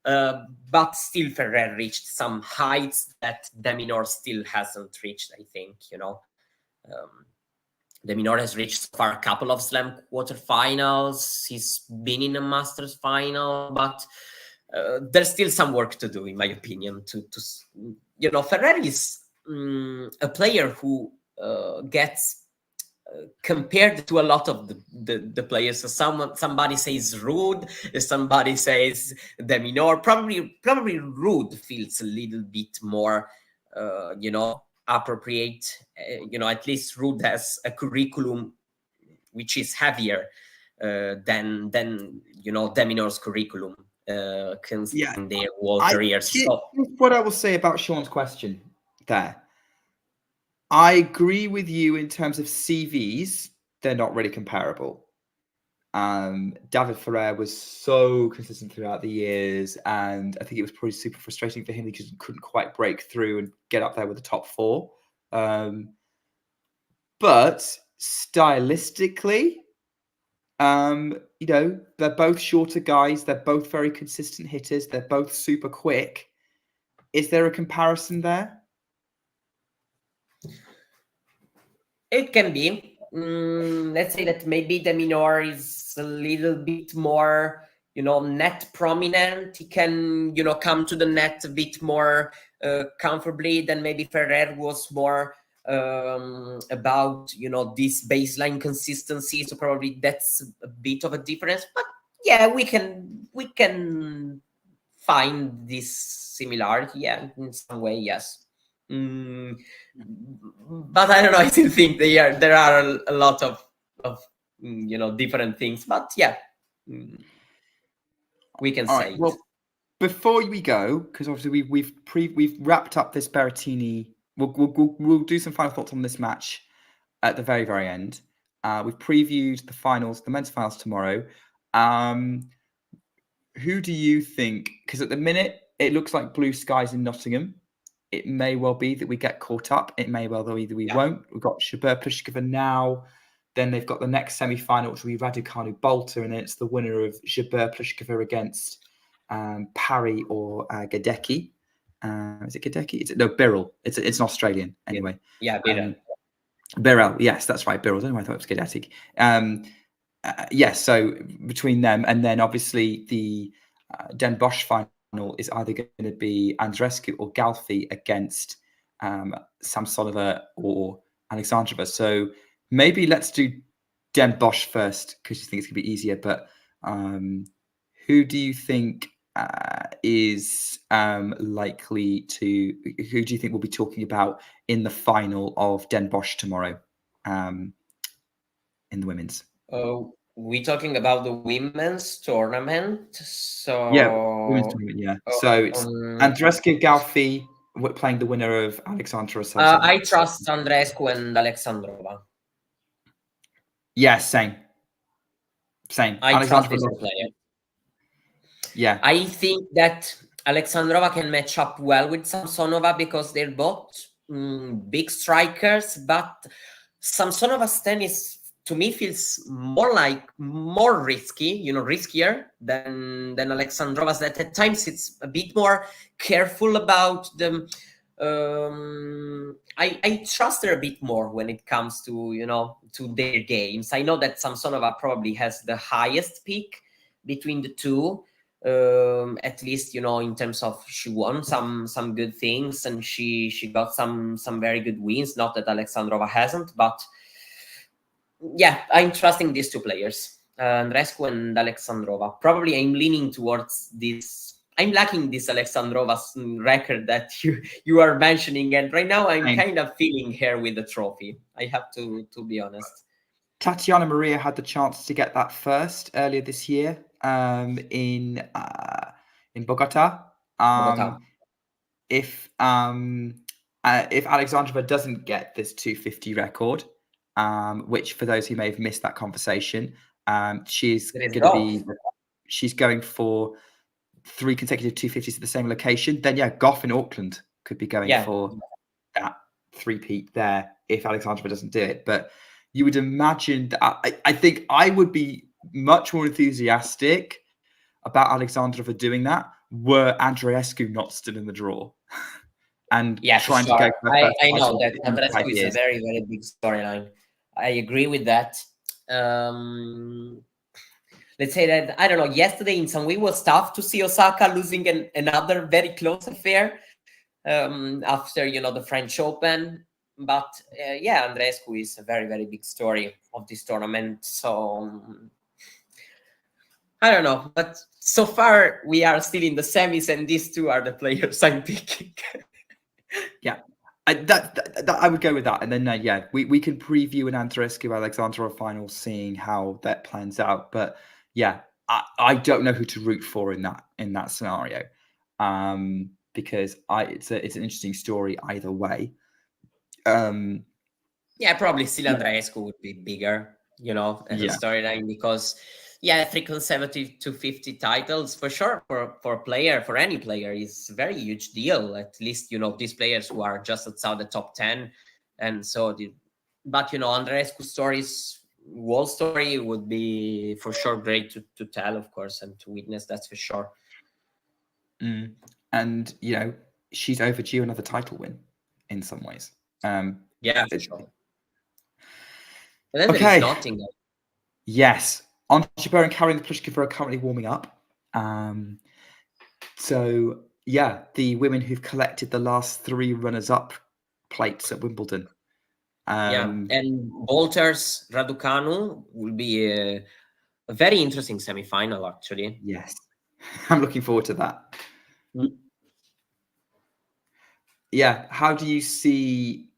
Speaker 2: But still Ferrer reached some heights that de Minaur still hasn't reached, I think, De Minaur has reached so far a couple of Slam quarterfinals. He's been in a Masters final, but there's still some work to do, in my opinion. Ferrer is a player who gets compared to a lot of the players. So somebody says Ruud, somebody says de Minaur. Probably Ruud feels a little bit more, appropriate. At least Ruud has a curriculum which is heavier than de Minaur's curriculum. Considering their world careers. So
Speaker 1: what I will say about Sean's question there. I agree with you in terms of CVs. They're not really comparable. David Ferrer was so consistent throughout the years, and I think it was probably super frustrating for him because he couldn't quite break through and get up there with the top four. But stylistically, they're both shorter guys. They're both very consistent hitters. They're both super quick. Is there a comparison there?
Speaker 2: It can be. Let's say that maybe de Minaur is a little bit more, net prominent. He can, come to the net a bit more comfortably than maybe Ferrer was more about, this baseline consistency. So probably that's a bit of a difference. But yeah, we can find this similarity. Yeah, in some way, yes. But I don't know. I still think there are a lot of different things. But yeah, we can say.
Speaker 1: Right, well, before we go, because obviously we've wrapped up this Berrettini. We'll do some final thoughts on this match at the very, very end. We've previewed the finals, the men's finals tomorrow. Who do you think? Because at the minute it looks like blue skies in Nottingham. It may well be that we get caught up. It may well be that we won't. We've got Jabeur Pliskova now. Then they've got the next semi-final, which will be Raducanu Bolter, and then it's the winner of Jabeur Pliskova against Parry or Gadecki. Is it Gadecki? No, Birrell. It's an Australian anyway.
Speaker 2: Yeah, Birrell.
Speaker 1: Birrell, yes, that's right. Birrell. I don't know why I thought it was Gadecki. Yes, so between them, and then obviously the Den Bosch final is either going to be Andreescu or Galfi against Samsonova or Alexandrova. So maybe let's do Den Bosch first because you think it's going to be easier. But who do you think is likely to? Who do you think we'll be talking about in the final of Den Bosch tomorrow in the women's?
Speaker 2: We're talking about the women's tournament. So
Speaker 1: yeah, women's tournament. Yeah. So it's Andreescu, Galfi playing the winner of Alexandrova.
Speaker 2: I trust Andreescu and Alexandrova.
Speaker 1: Yeah, same.
Speaker 2: I trust this player.
Speaker 1: Yeah.
Speaker 2: I think that Alexandrova can match up well with Samsonova because they're both big strikers, but Samsonova's tennis to me feels more risky, riskier than Alexandrova's. That at times it's a bit more careful about them. I trust her a bit more when it comes to to their games. I know that Samsonova probably has the highest peak between the two, at least in terms of she won some good things and she got some very good wins. Not that Alexandrova hasn't, but yeah, I'm trusting these two players, Andreescu and Alexandrova. Probably I'm leaning towards this. I'm lacking this Alexandrova's record that you are mentioning, and right now I'm kind of feeling her with the trophy. I have to be honest.
Speaker 1: Tatiana Maria had the chance to get that first earlier this year in Bogota. If Alexandrova doesn't get this 250 record, which for those who may have missed that conversation, she's going for 3 consecutive 250s at the same location. Then Goff in Auckland could be going for that 3-peat there if Alexandrova doesn't do it. But you would imagine that I think I would be much more enthusiastic about Alexandrova doing that were Andreescu not still in the draw and
Speaker 2: Yeah, for
Speaker 1: trying to
Speaker 2: sure.
Speaker 1: go for
Speaker 2: I,
Speaker 1: first
Speaker 2: I know
Speaker 1: title
Speaker 2: that
Speaker 1: in 5
Speaker 2: Andrescu is a
Speaker 1: years.
Speaker 2: very, very big storyline. I agree with that. Let's say that, I don't know, yesterday in some way was tough to see Osaka losing another very close affair after, the French Open. But yeah, Andreescu is a very, very big story of this tournament. So I don't know. But so far, we are still in the semis, and these two are the players I'm picking.
Speaker 1: Yeah. I would go with that. And then, yeah, we can preview an Andreescu Alexandrova final, seeing how that plans out. But yeah, I don't know who to root for in that scenario, because it's an interesting story either way.
Speaker 2: Yeah, probably still Andreescu would be bigger, as a storyline, because yeah, 3 consecutive 250 titles for sure for a player, for any player, is a very huge deal. At least, these players who are just outside the top 10. And so, but Andreescu's whole story would be for sure great to tell, of course, and to witness, that's for sure.
Speaker 1: And, she's overdue another title win in some ways.
Speaker 2: Yeah, for sure. And then
Speaker 1: okay.
Speaker 2: there is Nottingham.
Speaker 1: Yes. Antiber and Karen Pliskova are currently warming up. So, yeah, the women who've collected the last 3 runners-up plates at Wimbledon.
Speaker 2: And Bolter's Raducanu will be a very interesting semi-final, actually.
Speaker 1: Yes. I'm looking forward to that. Yeah. How do you see...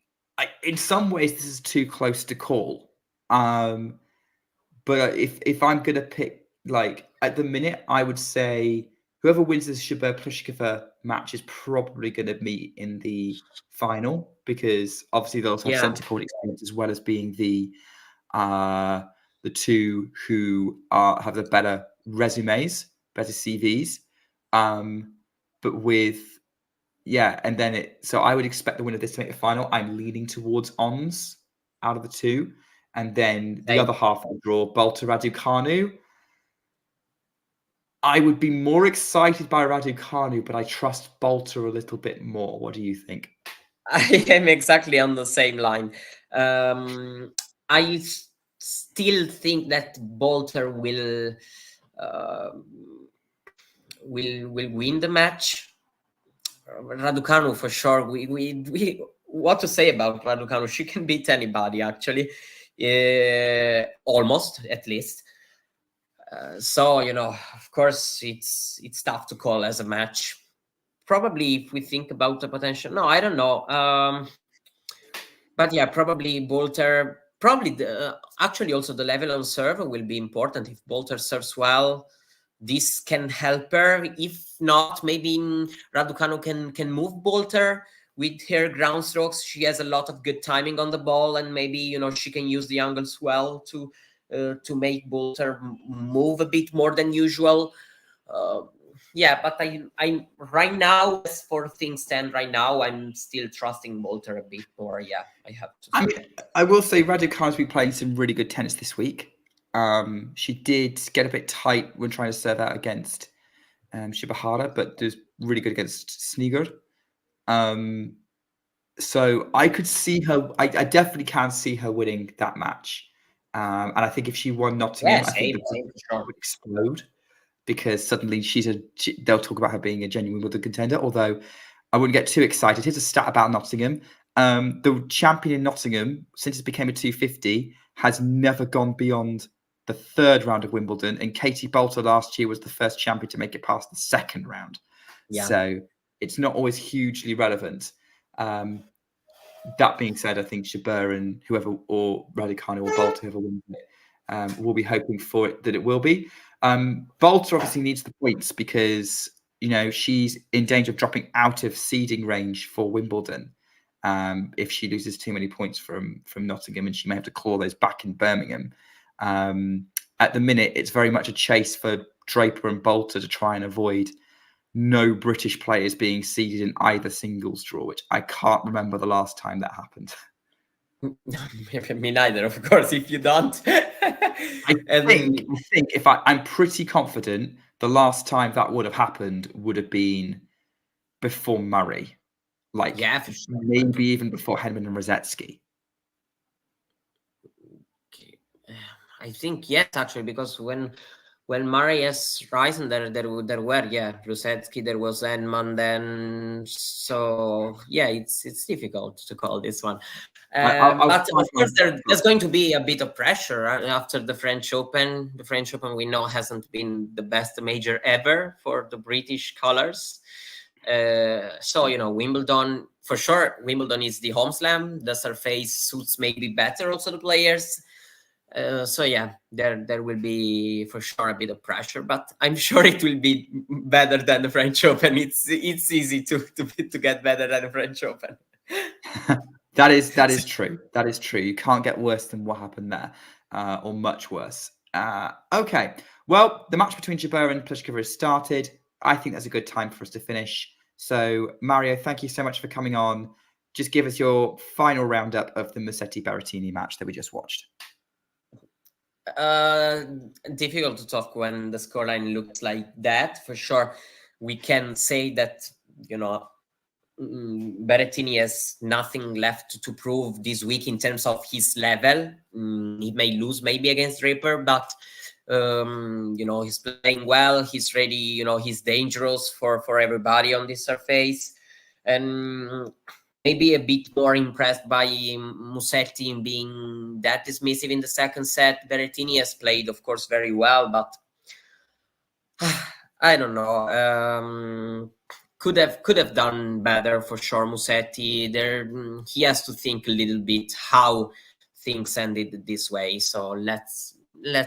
Speaker 1: in some ways, this is too close to call. But if I'm going to pick, at the minute, I would say whoever wins this Jabeur-Pliskova match is probably going to meet in the final, because obviously they'll also have centre court experience, as well as being the two who have the better resumes, better CVs. But with... Yeah, and then so I would expect the winner of this to make the final. I'm leaning towards Ons out of the two. And then the other half of the draw, Bolter Raducanu. I would be more excited by Raducanu, but I trust Bolter a little bit more. What do you think?
Speaker 2: I am exactly on the same line. I still think that Bolter will win the match. Raducanu for sure. We what to say about Raducanu? She can beat anybody, actually, almost, at least. So of course, it's tough to call as a match. Probably, if we think about the potential, no, I don't know. But yeah, probably Bolter. Probably actually also the level on serve will be important. If Bolter serves well, this can help her. If not, maybe Raducanu can move Bolter with her ground strokes. She has a lot of good timing on the ball, and maybe she can use the angles well to make Bolter move a bit more than usual. Yeah, but I right now, as for things stand right now, I'm still trusting Bolter a bit more. Yeah, I have to say.
Speaker 1: I will say Raducanu's been playing some really good tennis this week. She did get a bit tight when trying to serve out against Shibahara, but was really good against Sneegard. So I could see her. I definitely can see her winning that match. And I think if she won Nottingham, I think the would explode, because suddenly they'll talk about her being a genuine Wimbledon contender. Although I wouldn't get too excited. Here's a stat about Nottingham. The champion in Nottingham, since it became a 250, has never gone beyond the 3rd round of Wimbledon, and Katie Bolter last year was the first champion to make it past the 2nd round. Yeah. So it's not always hugely relevant. That being said, I think Jabeur and whoever, or Raducanu or Bolter, whoever wins it, will be hoping for it that it will be. Bolter obviously needs the points, because she's in danger of dropping out of seeding range for Wimbledon if she loses too many points from Nottingham, and she may have to claw those back in Birmingham. At the minute, it's very much a chase for Draper and Bolter to try and avoid no British players being seeded in either singles draw, which I can't remember the last time that happened.
Speaker 2: Me neither, of course, if you don't.
Speaker 1: I think if I'm pretty confident the last time that would have happened would have been before Murray. Like,
Speaker 2: yeah, for sure.
Speaker 1: maybe even before Henman and Musetti.
Speaker 2: I think yes, actually, because when Murray has risen, there were Musetti, there was Henman, then so yeah, it's difficult to call this one. But of course, there's going to be a bit of pressure after the French Open. The French Open, we know, hasn't been the best major ever for the British colors. So, you know, Wimbledon, for sure, Wimbledon is the home slam. The surface suits maybe better also the players. So yeah, there will be for sure a bit of pressure, but I'm sure it will be better than the French Open. It's easy to get better than the French Open.
Speaker 1: That is true. That is true. You can't get worse than what happened there, or much worse. Okay. Well, the match between Jabeur and Pliskova has started. I think that's a good time for us to finish. So, Mario, thank you so much for coming on. Just give us your final roundup of the Musetti-Berrettini match that we just watched.
Speaker 2: Difficult to talk when the scoreline looks like that. For sure, we can say that, you know, Berrettini has nothing left to prove this week in terms of his level. He may lose maybe against Draper, but you know, he's playing well. He's ready. You know, he's dangerous for everybody on this surface, and maybe a bit more impressed by Musetti in being that dismissive in the second set. Berrettini has played, of course, very well, but I don't know. Could have done better for sure. Musetti, he has to think a little bit how things ended this way. So let's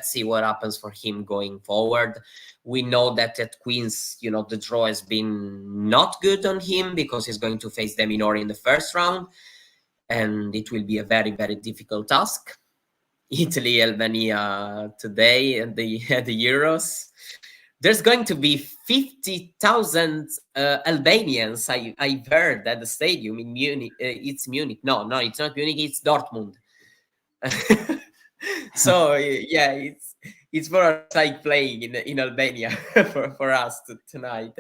Speaker 2: see what happens for him going forward. We know that at Queens, you know, the draw has been not good on him because he's going to face De Minaur in the first round, and it will be a very, very difficult task. Italy, Albania today at the Euros. There's going to be 50,000 Albanians, I've heard, at the stadium in Munich. It's Munich. No, it's not Munich. It's Dortmund. So yeah, it's for us like playing in Albania for us tonight.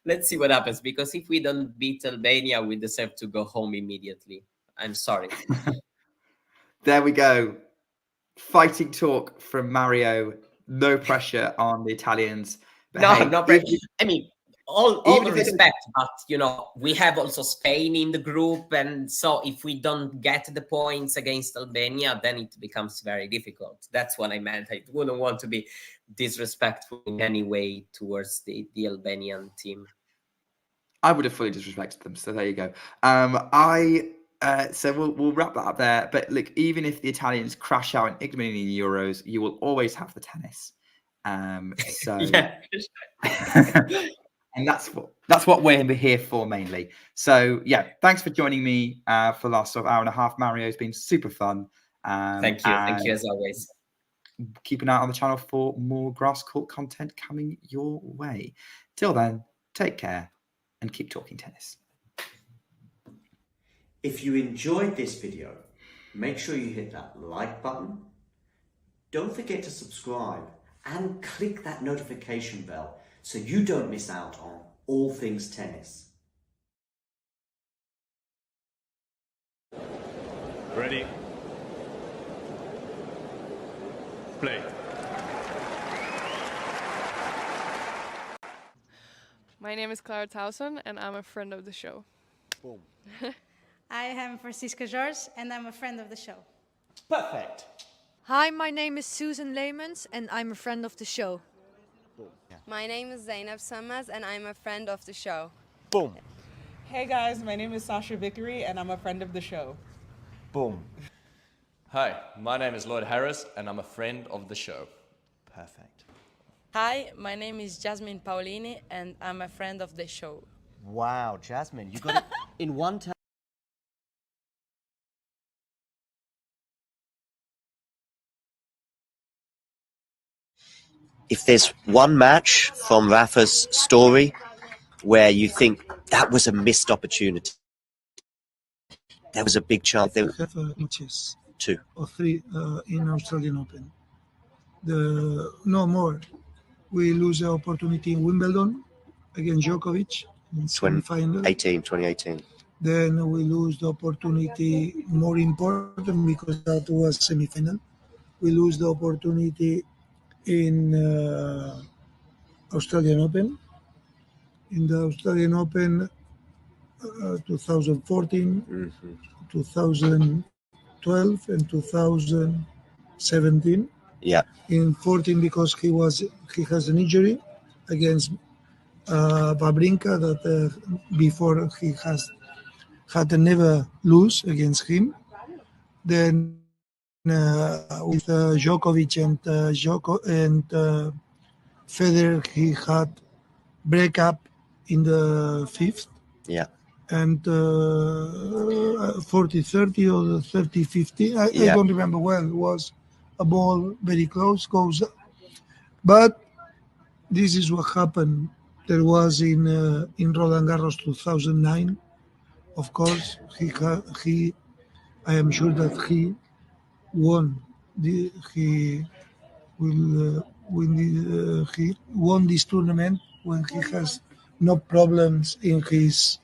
Speaker 2: Let's see what happens, because if we don't beat Albania, we deserve to go home immediately. I'm sorry.
Speaker 1: There we go. Fighting talk from Mario. No pressure on the Italians.
Speaker 2: But no pressure. I mean, all the respect, but you know, we have also Spain in the group, and so if we don't get the points against Albania, then it becomes very difficult. That's what I meant. I wouldn't want to be disrespectful in any way towards the Albanian team.
Speaker 1: I would have fully disrespected them. So there you go. So we'll wrap that up there. But look, even if the Italians crash out in ignominy in the Euros, you will always have the tennis. So
Speaker 2: yeah.
Speaker 1: And that's what we're here for mainly. So yeah, thanks for joining me for the last sort of hour and a half. Mario, it's been super fun.
Speaker 2: Thank you as always.
Speaker 1: Keep an eye on the channel for more grass court content coming your way. Till then, take care and keep talking tennis.
Speaker 3: If you enjoyed this video, make sure you hit that like button. Don't forget to subscribe and click that notification bell so you don't miss out on all things tennis.
Speaker 4: Ready? Play.
Speaker 5: My name is Clara Towson and I'm a friend of the show.
Speaker 4: Boom.
Speaker 6: I am Francisca George and I'm a friend of the show.
Speaker 3: Perfect.
Speaker 7: Hi, my name is Susan Leemans and I'm a friend of the show.
Speaker 8: My name is Zainab Sammaz and I'm a friend of the show.
Speaker 4: Boom.
Speaker 9: Hey guys, my name is Sasha Vickery and I'm a friend of the show.
Speaker 4: Boom.
Speaker 10: Hi, my name is Lloyd Harris and I'm a friend of the show.
Speaker 3: Perfect.
Speaker 8: Hi, my name is Jasmine Paolini and I'm a friend of the show.
Speaker 3: Wow, Jasmine, you got it in one time. If there's one match from Rafa's story where you think that was a missed opportunity, There was a big chance. There
Speaker 11: have matches,
Speaker 3: 2
Speaker 11: or 3 in Australian Open. No more. We lose the opportunity in Wimbledon against Djokovic in semi-final.
Speaker 3: 2018.
Speaker 11: Then we lose the opportunity more important because that was semi-final. We lose the opportunity in Australian Open. In the Australian Open 2014, 2012 and 2017.
Speaker 3: Yeah.
Speaker 11: In 14 because he has an injury against Wawrinka that before he had never lose against him. Then with Djokovic and Federer, he had breakup in the 5th.
Speaker 3: Yeah.
Speaker 11: And 40-30 or 30-50. I don't remember well. It was a ball very close, goes up. But this is what happened. There was in Roland Garros 2009. Of course, I am sure that he won. He won this tournament when he has no problems in his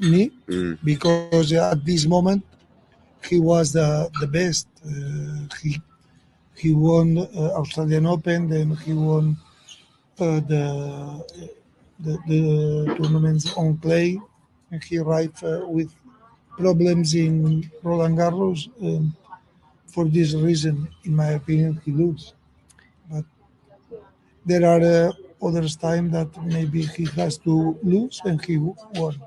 Speaker 11: knee, because at this moment he was the best. He won Australian Open, then he won the tournaments on clay, and he arrived with problems in Roland Garros. For this reason, in my opinion, he loses. But there are others time that maybe he has to lose and he won.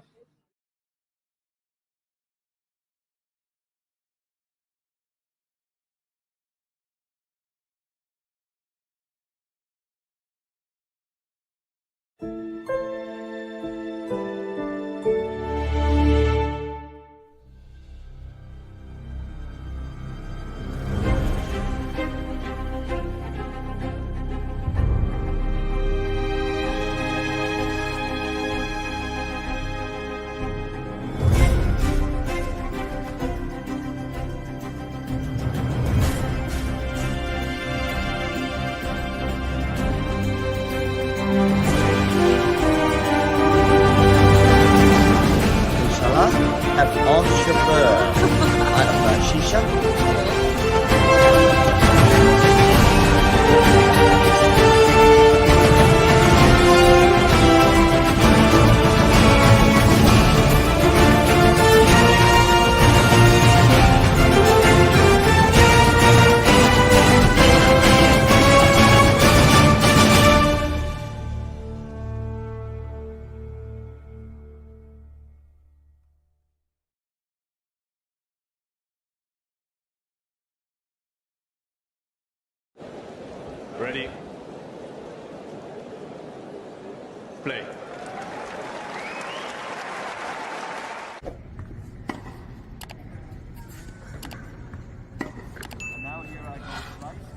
Speaker 3: Have on chauffeur. I don't know, shisha.
Speaker 4: Ready. Play. And now here I go slice.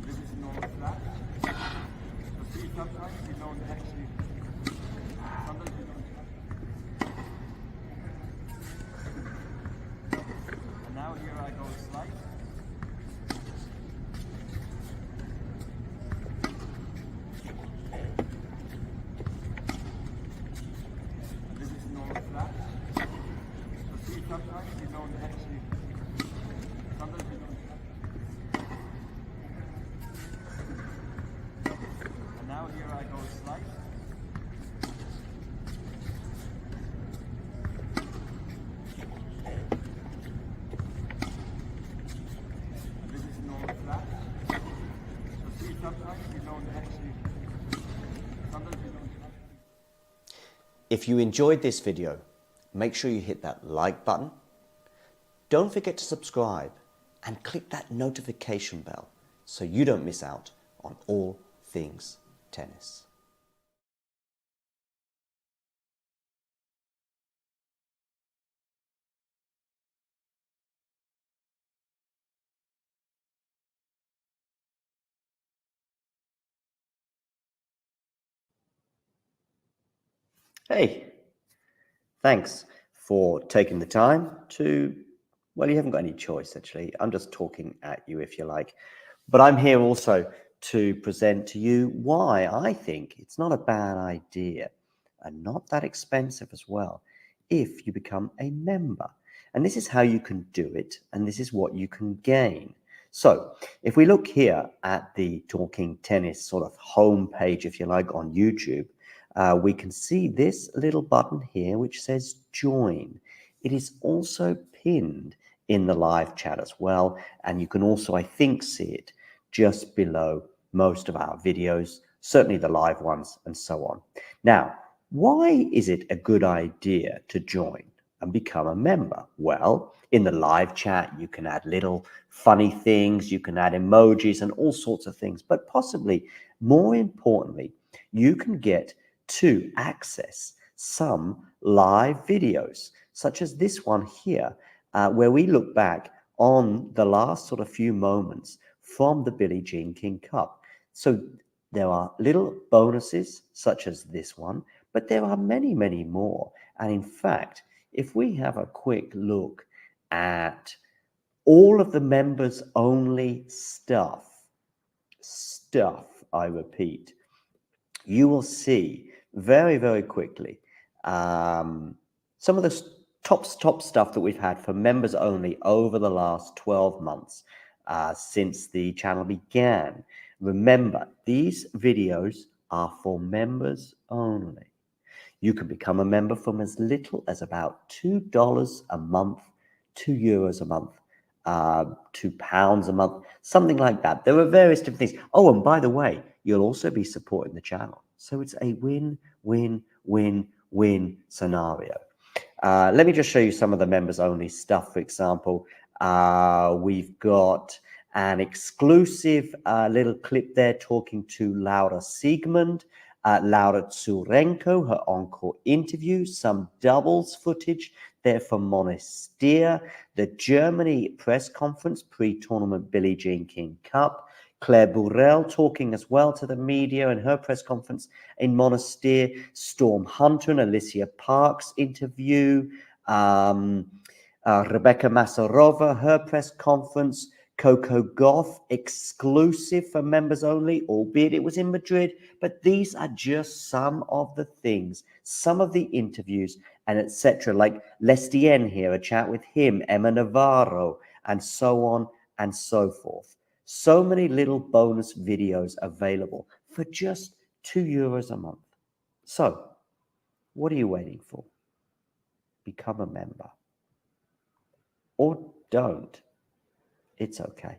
Speaker 4: This is normal flat. But see, sometimes you don't actually. Sometimes you don't. And now here I go slice. And this is normal flat. But see, sometimes you don't actually. Sometimes you don't. And now here I go slice. This is normal flat. So see, sometimes you don't actually. Sometimes you don't.
Speaker 3: If you enjoyed this video, make sure you hit that like button. Don't forget to subscribe and click that notification bell so you don't miss out on all things tennis. Hey, thanks for taking the time to, well, you haven't got any choice, actually. I'm just talking at you, if you like. But I'm here also to present to you why I think it's not a bad idea and not that expensive as well if you become a member. And this is how you can do it, and this is what you can gain. So if we look here at the Talking Tennis sort of home page, if you like, on YouTube, we can see this little button here which says join. It is also pinned in the live chat as well, and you can also, I think, see it just below most of our videos, certainly the live ones and so on. Now, why is it a good idea to join and become a member? Well, in the live chat, you can add little funny things, you can add emojis and all sorts of things, but possibly more importantly, you can get to access some live videos, such as this one here, where we look back on the last sort of few moments from the Billie Jean King Cup. So there are little bonuses such as this one, but there are many, many more. And in fact, if we have a quick look at all of the members only stuff, I repeat, you will see very, very quickly some of the top stuff that we've had for members only over the last 12 months since the channel began. Remember, these videos are for members only. You can become a member from as little as about $2 a month, €2 a month, £2 a month, something like that. There are various different things. Oh, and by the way, you'll also be supporting the channel. So it's a win, win, win, win scenario. Let me just show you some of the members only stuff. For example, we've got an exclusive little clip there talking to Laura Siegmund, Laura Tsurenko, her encore interview, some doubles footage there from Monastir, the Germany press conference pre-tournament Billie Jean King Cup, Claire Burrell talking as well to the media in her press conference in Monastir, Storm Hunter and Alicia Parks interview, Rebecca Masarova, her press conference, Coco Gauff exclusive for members only, albeit it was in Madrid, but these are just some of the things, some of the interviews and etc. Like Lestien here, a chat with him, Emma Navarro, and so on and so forth. So many little bonus videos available for just €2 a month. So, what are you waiting for? Become a member. Or don't. It's okay.